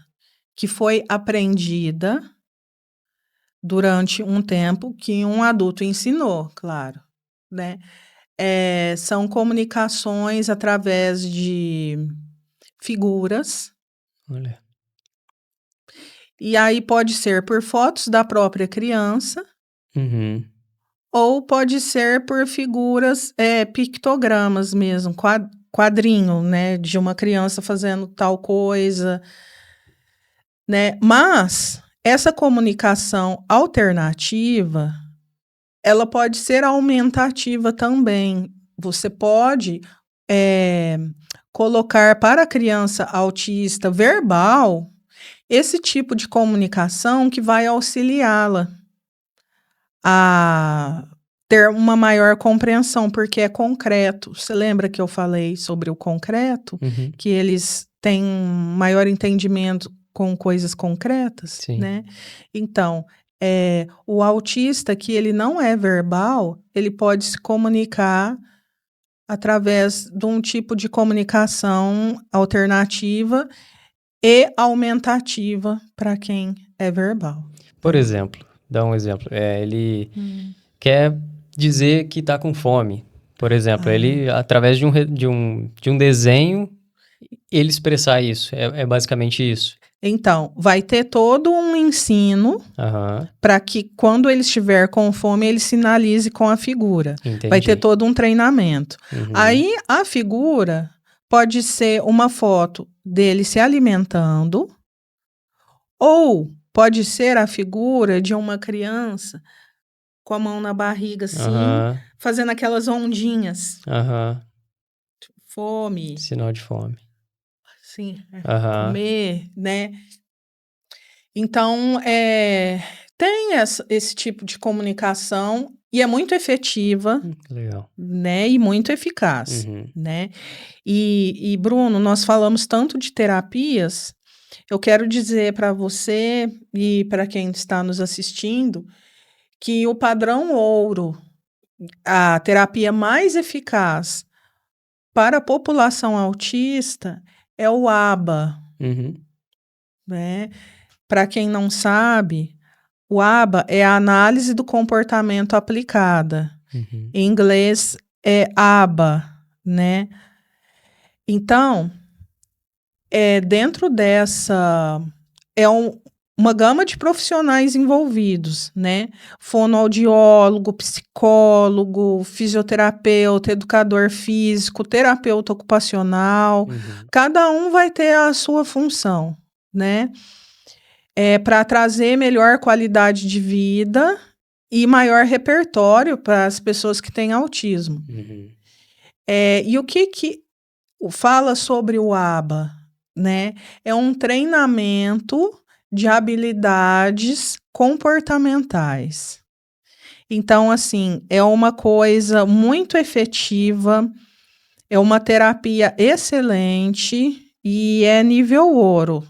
que foi aprendida durante um tempo que um adulto ensinou, claro, né? São comunicações através de figuras. Olha. E aí pode ser por fotos da própria criança, ou pode ser por figuras, pictogramas mesmo, quadrinho, né, de uma criança fazendo tal coisa, né? Mas essa comunicação alternativa, ela pode ser aumentativa também. Você pode colocar para a criança autista verbal esse tipo de comunicação que vai auxiliá-la a ter uma maior compreensão, porque é concreto. Você lembra que eu falei sobre o concreto? Que eles têm um maior entendimento com coisas concretas, Sim. Né? Então, o autista que ele não é verbal, ele pode se comunicar através de um tipo de comunicação alternativa e aumentativa para quem é verbal. Por exemplo, dá um exemplo. Ele quer dizer que está com fome. Por exemplo, ele, através de um desenho, ele expressar isso. É basicamente isso. Então, vai ter todo um ensino para que, quando ele estiver com fome, ele sinalize com a figura. Entendi. Vai ter todo um treinamento. Aí, a figura pode ser uma foto dele se alimentando, ou pode ser a figura de uma criança com a mão na barriga, assim, fazendo aquelas ondinhas. Fome. Sinal de fome. Sim, comer, né? Então, tem esse tipo de comunicação e é muito efetiva, Legal. Né? E muito eficaz, né? E, Bruno, nós falamos tanto de terapias, eu quero dizer para você e para quem está nos assistindo que o padrão ouro, a terapia mais eficaz para a população autista é o ABA, né? Para quem não sabe, o ABA é a análise do comportamento aplicada. Em inglês é ABA, né? Então, dentro dessa... uma gama de profissionais envolvidos, né? Fonoaudiólogo, psicólogo, fisioterapeuta, educador físico, terapeuta ocupacional. Cada um vai ter a sua função, né? Para trazer melhor qualidade de vida e maior repertório para as pessoas que têm autismo. E o que fala sobre o ABA, né? É um treinamento de habilidades comportamentais. Então, assim, é uma coisa muito efetiva, é uma terapia excelente e é nível ouro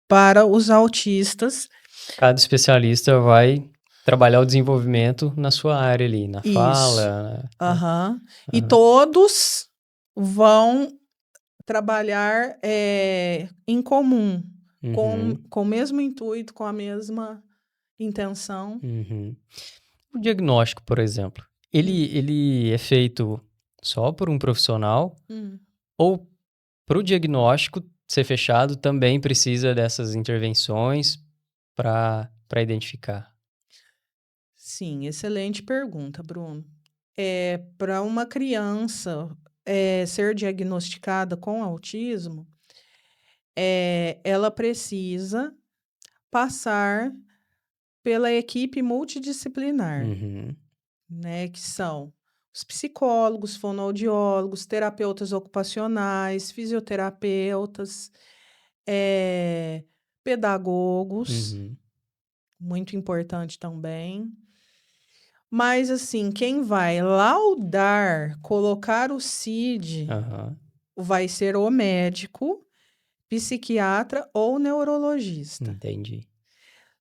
para os autistas. Cada especialista vai trabalhar o desenvolvimento na sua área ali, na Isso. fala. E todos vão trabalhar em comum, com o mesmo intuito, com a mesma intenção. O diagnóstico, por exemplo, ele é feito só por um profissional ou para o diagnóstico ser fechado também precisa dessas intervenções para identificar? Sim, excelente pergunta, Bruno. Para uma criança ser diagnosticada com autismo, ela precisa passar pela equipe multidisciplinar, né, que são os psicólogos, fonoaudiólogos, terapeutas ocupacionais, fisioterapeutas, pedagogos, muito importante também. Mas, assim, quem vai laudar, colocar o CID, vai ser o médico, psiquiatra ou neurologista. Entendi.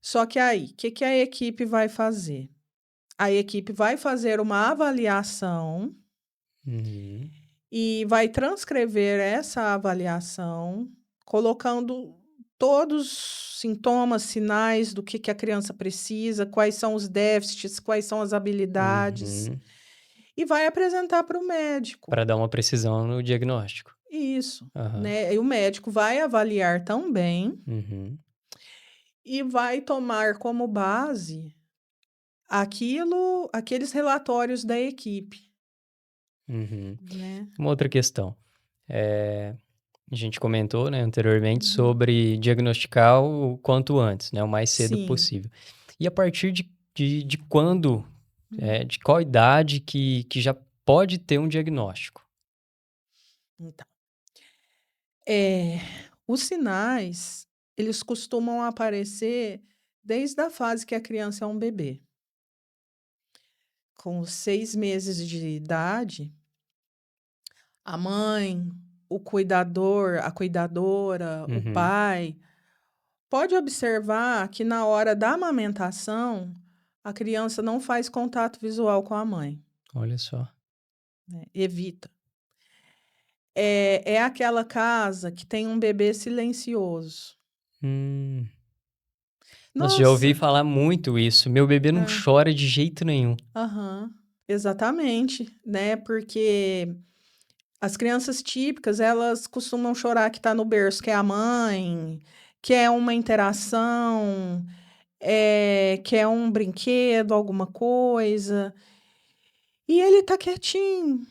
Só que aí, o que a equipe vai fazer? A equipe vai fazer uma avaliação e vai transcrever essa avaliação, colocando todos os sintomas, sinais do que a criança precisa, quais são os déficits, quais são as habilidades, e vai apresentar para o médico. Para dar uma precisão no diagnóstico. Isso, né? E o médico vai avaliar também e vai tomar como base aqueles relatórios da equipe. Né? Uma outra questão. A gente comentou, né, anteriormente sobre diagnosticar o quanto antes, né, o mais cedo possível. E a partir de quando, de qual idade que já pode ter um diagnóstico? Então, os sinais, eles costumam aparecer desde a fase que a criança é um bebê. Com 6 meses de idade, a mãe, o cuidador, a cuidadora, o pai, pode observar que na hora da amamentação, a criança não faz contato visual com a mãe. Olha só. Né? Evita. É aquela casa que tem um bebê silencioso. Nossa, já ouvi falar muito isso. Meu bebê não chora de jeito nenhum. Exatamente, né? Porque as crianças típicas, elas costumam chorar que tá no berço, que é a mãe, que é uma interação, que é um brinquedo, alguma coisa. E ele tá quietinho,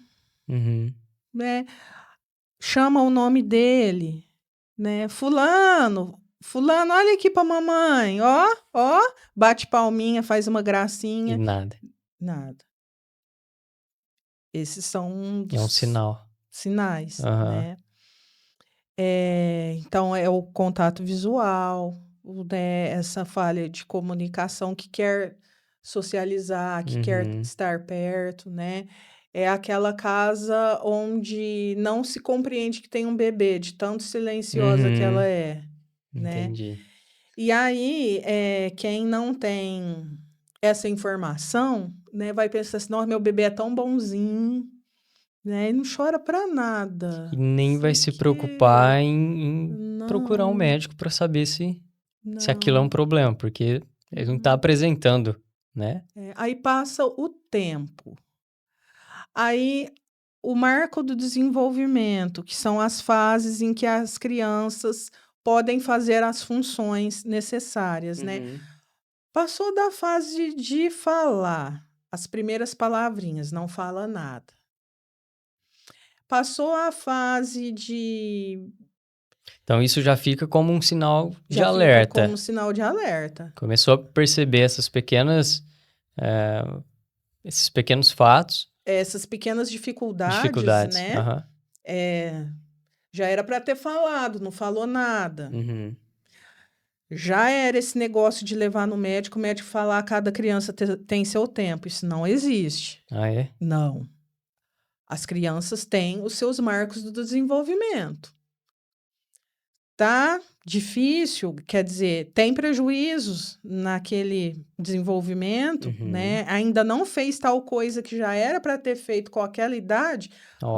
né? Chama o nome dele, né? Fulano, olha aqui pra mamãe, ó, bate palminha, faz uma gracinha. E nada. Nada. Esses são É um sinal. sinais, né? Então, é o contato visual, né? Essa falha de comunicação que quer socializar, que quer estar perto, né? É aquela casa onde não se compreende que tem um bebê, de tanto silenciosa que ela é, né? Entendi. E aí, quem não tem essa informação, né, vai pensar assim, nossa, meu bebê é tão bonzinho, né? E não chora para nada. E nem vai se preocupar em procurar um médico para saber se aquilo é um problema, porque ele não está apresentando, né? Aí passa o tempo. Aí o marco do desenvolvimento, que são as fases em que as crianças podem fazer as funções necessárias, né? Passou da fase de falar as primeiras palavrinhas, não fala nada. Passou a fase de... Então, isso já fica como um sinal de Já alerta. fica como um sinal de alerta. Começou a perceber essas pequenas... esses pequenos fatos. Essas pequenas dificuldades, né? Já era para ter falado, não falou nada. Já era esse negócio de levar no médico, o médico falar cada criança tem seu tempo. Isso não existe. Ah, é? Não. As crianças têm os seus marcos do desenvolvimento. Tá difícil, quer dizer, tem prejuízos naquele desenvolvimento, né? Ainda não fez tal coisa que já era para ter feito com aquela idade,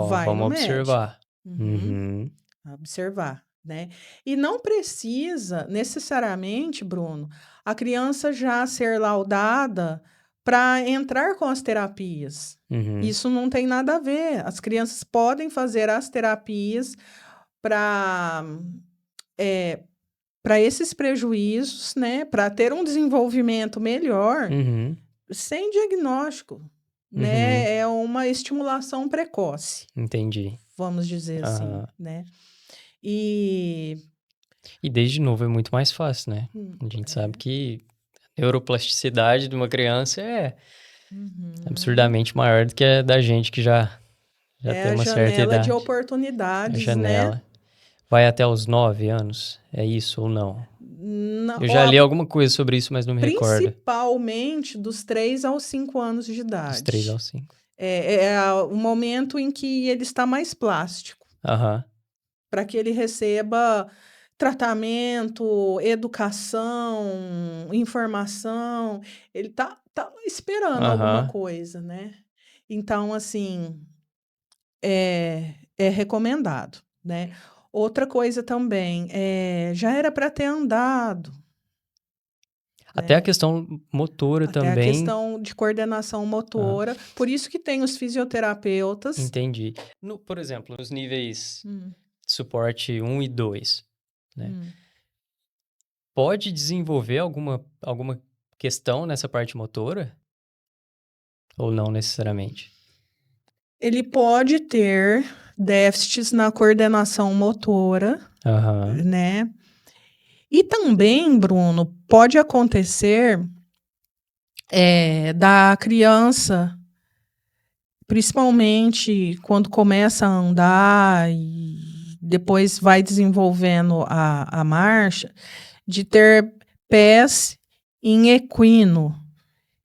vai vamos no observar. médico. Observar, né? E não precisa necessariamente, Bruno, a criança já ser laudada para entrar com as terapias. Isso não tem nada a ver. As crianças podem fazer as terapias para esses prejuízos, né? Para ter um desenvolvimento melhor, sem diagnóstico, né? É uma estimulação precoce. Entendi. Vamos dizer assim, né? E desde novo é muito mais fácil, né? A gente sabe que a neuroplasticidade de uma criança é absurdamente maior do que a da gente que já tem uma certa idade. É a janela de oportunidades, a janela. né? Vai até os 9 anos? É isso ou não? Não, eu já li alguma coisa sobre isso, mas não me recordo. Principalmente dos 3 aos 5 anos de idade. Dos 3 aos 5. É o momento em que ele está mais plástico. Para que ele receba tratamento, educação, informação. Ele tá esperando alguma coisa, né? Então, assim, é recomendado, né? Outra coisa também, já era para ter andado. Até a questão motora também. Até a questão de coordenação motora. Por isso que tem os fisioterapeutas. Entendi. Por exemplo, nos níveis suporte 1 e 2, né? Pode desenvolver alguma questão nessa parte motora? Ou não necessariamente? Ele pode ter déficits na coordenação motora, né? E também, Bruno, pode acontecer da criança, principalmente quando começa a andar e depois vai desenvolvendo a marcha, de ter pés em equino,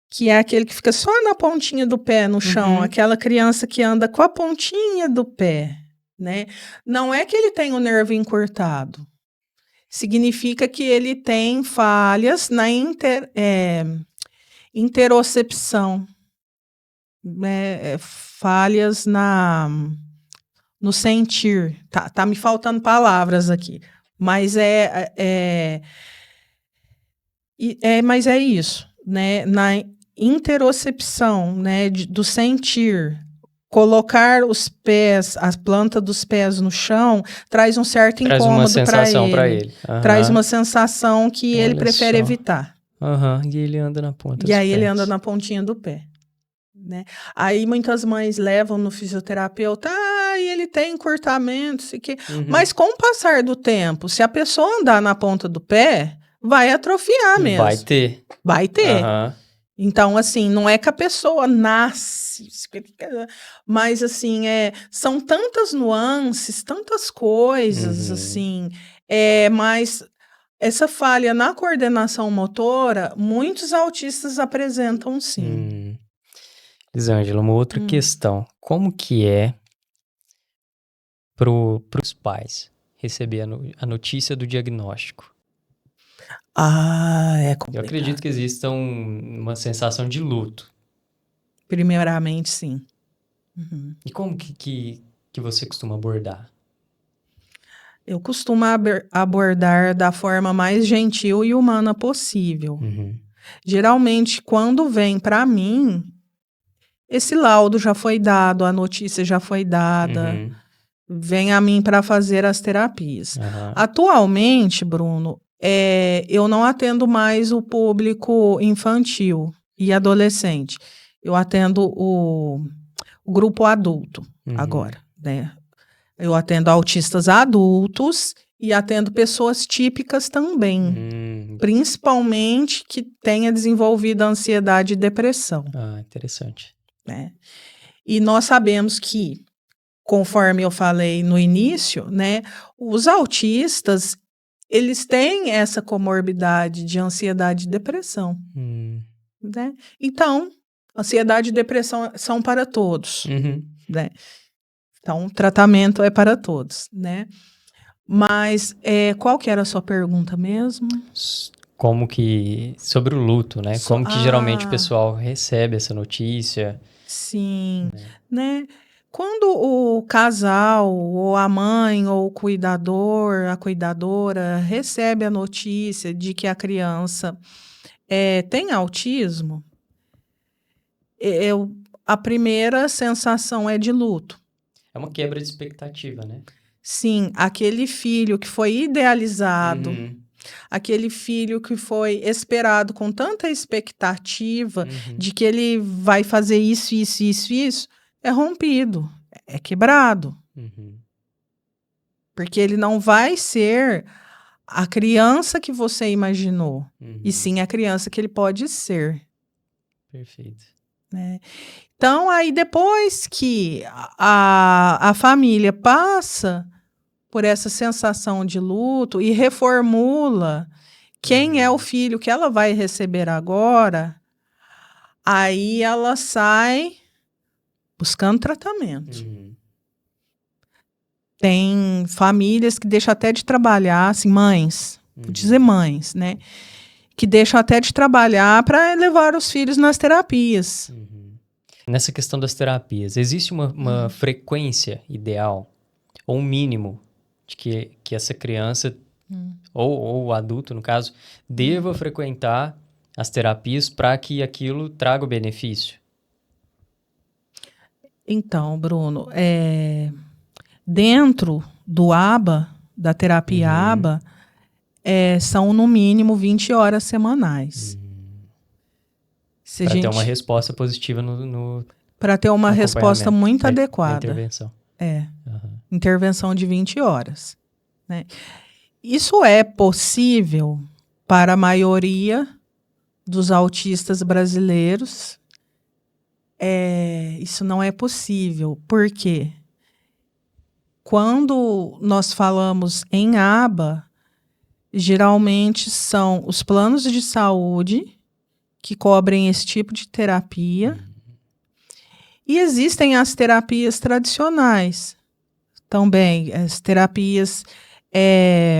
que é aquele que fica só na pontinha do pé no chão, aquela criança que anda com a pontinha do pé, né? Não é que ele tem o nervo encurtado. Significa que ele tem falhas na interocepção, né? Falhas no sentir. Tá me faltando palavras aqui, mas mas é isso, né? Na interocepção, né? Do sentir. Colocar os pés, a planta dos pés no chão, traz um certo incômodo para ele. Traz uma sensação que ele prefere evitar. E ele anda na ponta dos pés. E aí ele anda na pontinha do pé. Né? Aí muitas mães levam no fisioterapeuta, e ele tem encurtamento, isso aqui. Mas com o passar do tempo, se a pessoa andar na ponta do pé, vai atrofiar mesmo. Vai ter. Então, assim, não é que a pessoa nasce, mas, assim, são tantas nuances, tantas coisas, assim, mas essa falha na coordenação motora, muitos autistas apresentam, sim. Elisângela, uma outra questão, como que é para os pais receber a notícia do diagnóstico? É complicado. Eu acredito que exista uma sensação de luto. Primeiramente, sim. E como que você costuma abordar? Eu costumo abordar da forma mais gentil e humana possível. Geralmente, quando vem para mim, esse laudo já foi dado, a notícia já foi dada, vem a mim para fazer as terapias. Atualmente, Bruno, eu não atendo mais o público infantil e adolescente. Eu atendo o grupo adulto agora, né? Eu atendo autistas adultos e atendo pessoas típicas também, principalmente que tenha desenvolvido ansiedade e depressão. Interessante. Né? E nós sabemos que, conforme eu falei no início, né, os autistas, eles têm essa comorbidade de ansiedade e depressão. Né? Então, ansiedade e depressão são para todos. Né? Então, o tratamento é para todos, né? Mas qual que era a sua pergunta mesmo? Como que... Sobre o luto, né? Como que geralmente o pessoal recebe essa notícia? Sim, né? Quando o casal, ou a mãe, ou o cuidador, a cuidadora, recebe a notícia de que a criança tem autismo, a primeira sensação é de luto. É uma quebra de expectativa, né? Sim, aquele filho que foi idealizado, aquele filho que foi esperado com tanta expectativa de que ele vai fazer isso, isso, isso, isso, é rompido, é quebrado. Porque ele não vai ser a criança que você imaginou, e sim a criança que ele pode ser. Perfeito. Né? Então, aí depois que a família passa por essa sensação de luto e reformula quem é o filho que ela vai receber agora, aí ela sai buscando tratamento. Tem famílias que deixam até de trabalhar, assim, mães, vou dizer mães, né? Que deixam até de trabalhar para levar os filhos nas terapias. Nessa questão das terapias, existe uma frequência ideal, ou um mínimo, de que essa criança, ou o adulto, no caso, deva frequentar as terapias para que aquilo traga o benefício? Então, Bruno, dentro do ABA, da terapia ABA, são no mínimo 20 horas semanais. Para ter uma resposta positiva para ter uma resposta muito adequada. Intervenção. Intervenção de 20 horas. Né? Isso é possível para a maioria dos autistas brasileiros. Isso não é possível. Por quê? Quando nós falamos em ABA, geralmente são os planos de saúde que cobrem esse tipo de terapia. E existem as terapias tradicionais também, as terapias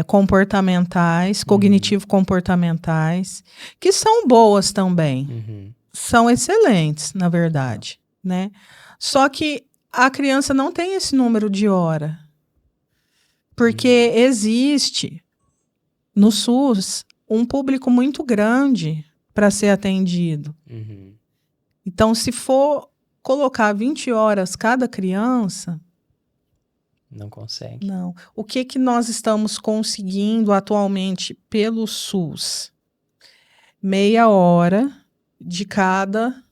comportamentais, cognitivo-comportamentais, que são boas também. São excelentes, na verdade. Né? Só que a criança não tem esse número de hora. Porque existe, no SUS, um público muito grande para ser atendido. Então, se for colocar 20 horas cada criança... Não consegue. Não. O que nós estamos conseguindo atualmente pelo SUS? Meia hora de cada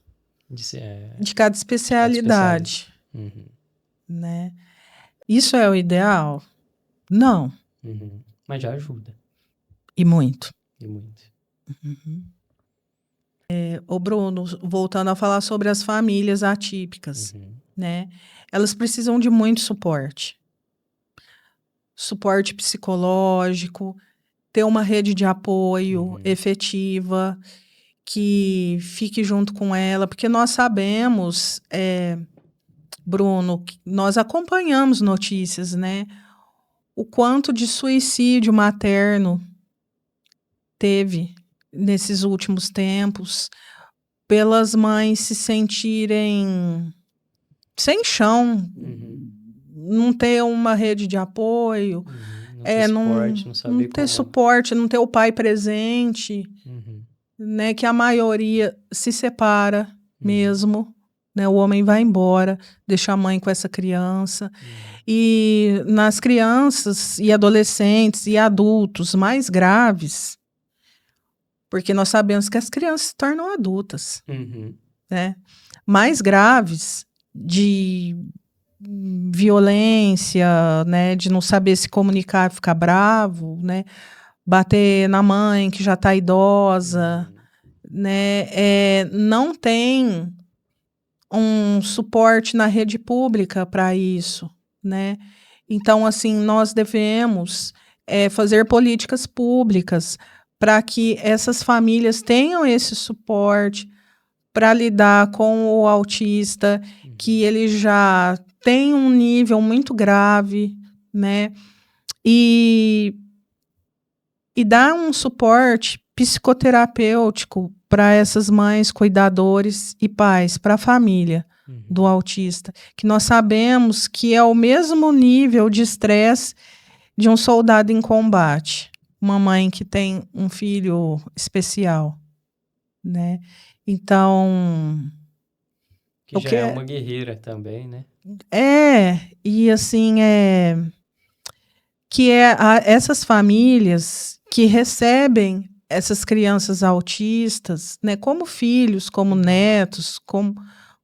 especialidade. Né? Isso é o ideal? Não. Mas já ajuda. E muito. Ô Bruno, voltando a falar sobre as famílias atípicas, né? Elas precisam de muito suporte. Suporte psicológico, ter uma rede de apoio efetiva, que fique junto com ela, porque nós sabemos, Bruno, nós acompanhamos notícias, né? O quanto de suicídio materno teve nesses últimos tempos, pelas mães se sentirem sem chão, não ter uma rede de apoio, não ter suporte, não ter o pai presente, né? Que a maioria se separa mesmo, né? O homem vai embora, deixa a mãe com essa criança. E nas crianças e adolescentes e adultos mais graves, porque nós sabemos que as crianças se tornam adultas, né? Mais graves de violência, né? De não saber se comunicar, ficar bravo, né? Bater na mãe que já está idosa, né? Não tem um suporte na rede pública para isso, né? Então, assim, nós devemos fazer políticas públicas para que essas famílias tenham esse suporte para lidar com o autista, que ele já tem um nível muito grave, né? E dar um suporte psicoterapêutico para essas mães, cuidadores e pais, para a família do autista, que nós sabemos que é o mesmo nível de estresse de um soldado em combate, uma mãe que tem um filho especial, né? Então... Que já é uma guerreira também, né? E assim, que essas famílias que recebem essas crianças autistas, né, como filhos, como netos, como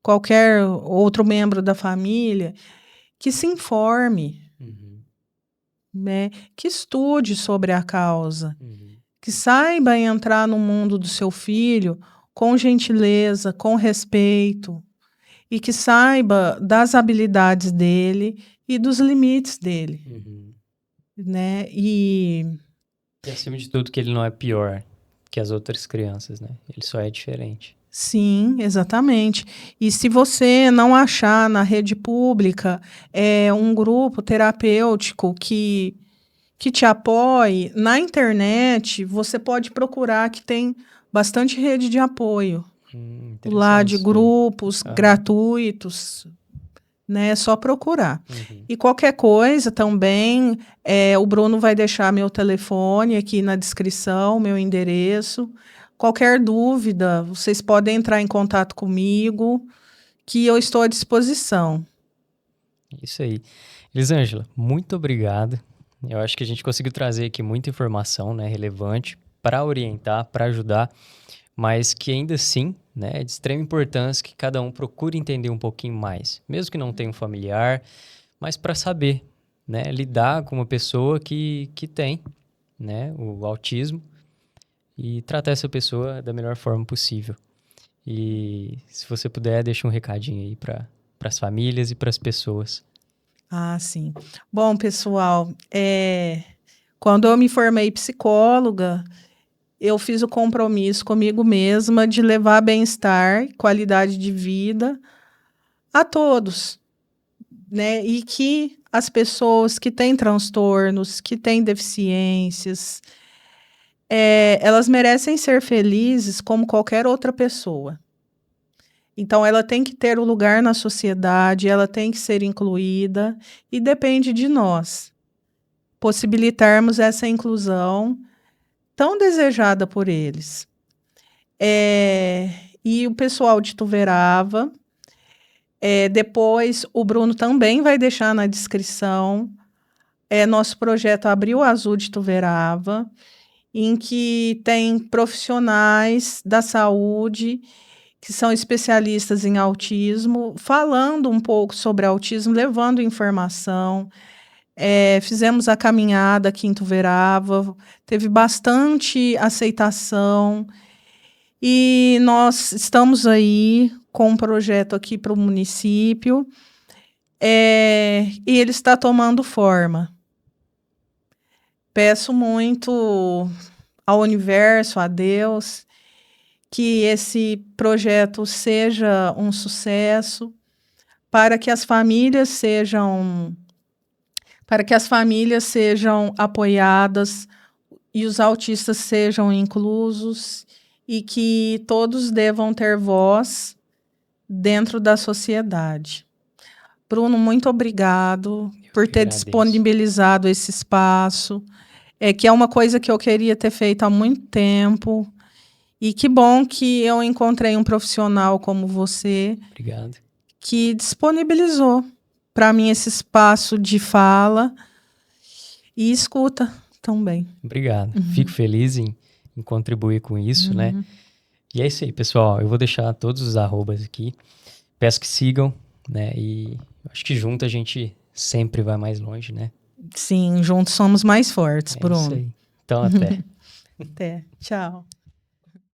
qualquer outro membro da família, que se informe, né, que estude sobre a causa, que saiba entrar no mundo do seu filho com gentileza, com respeito, e que saiba das habilidades dele e dos limites dele, né? E acima de tudo que ele não é pior que as outras crianças, né? Ele só é diferente. Sim, exatamente. E se você não achar na rede pública um grupo terapêutico que te apoie, na internet você pode procurar que tem bastante rede de apoio. Lá de grupos gratuitos, né? É só procurar. E qualquer coisa também, o Bruno vai deixar meu telefone aqui na descrição, meu endereço. Qualquer dúvida, vocês podem entrar em contato comigo, que eu estou à disposição. Isso aí. Elisângela, muito obrigado. Eu acho que a gente conseguiu trazer aqui muita informação, né, relevante para orientar, para ajudar, mas que ainda assim, né, é de extrema importância que cada um procure entender um pouquinho mais, mesmo que não tenha um familiar, mas para saber, né, lidar com uma pessoa que tem, né, o autismo e tratar essa pessoa da melhor forma possível. E se você puder, deixa um recadinho aí para as famílias e para as pessoas. Ah, sim. Bom, pessoal, quando eu me formei psicóloga, eu fiz o compromisso comigo mesma de levar bem-estar, qualidade de vida a todos, né? E que as pessoas que têm transtornos, que têm deficiências, elas merecem ser felizes como qualquer outra pessoa. Então, ela tem que ter um lugar na sociedade, ela tem que ser incluída e depende de nós possibilitarmos essa inclusão tão desejada por eles. E o pessoal de Ituverava, depois o Bruno também vai deixar na descrição nosso projeto Abril Azul de Ituverava, em que tem profissionais da saúde que são especialistas em autismo, falando um pouco sobre autismo, levando informação. Fizemos a caminhada aqui em Ituverava, teve bastante aceitação e nós estamos aí com um projeto aqui para o município e ele está tomando forma. Peço muito ao universo, a Deus, que esse projeto seja um sucesso, para que as famílias sejam apoiadas e os autistas sejam inclusos e que todos devam ter voz dentro da sociedade. Bruno, muito obrigado por ter disponibilizado esse espaço, que é uma coisa que eu queria ter feito há muito tempo. E que bom que eu encontrei um profissional como você. Obrigado. que disponibilizou para mim esse espaço de fala e escuta também. Obrigado. Fico feliz em contribuir com isso, né? E é isso aí, pessoal. Eu vou deixar todos os arrobas aqui. Peço que sigam, né? E acho que junto a gente sempre vai mais longe, né? Sim, juntos somos mais fortes, Bruno. É isso aí. Então, até. Até. Tchau.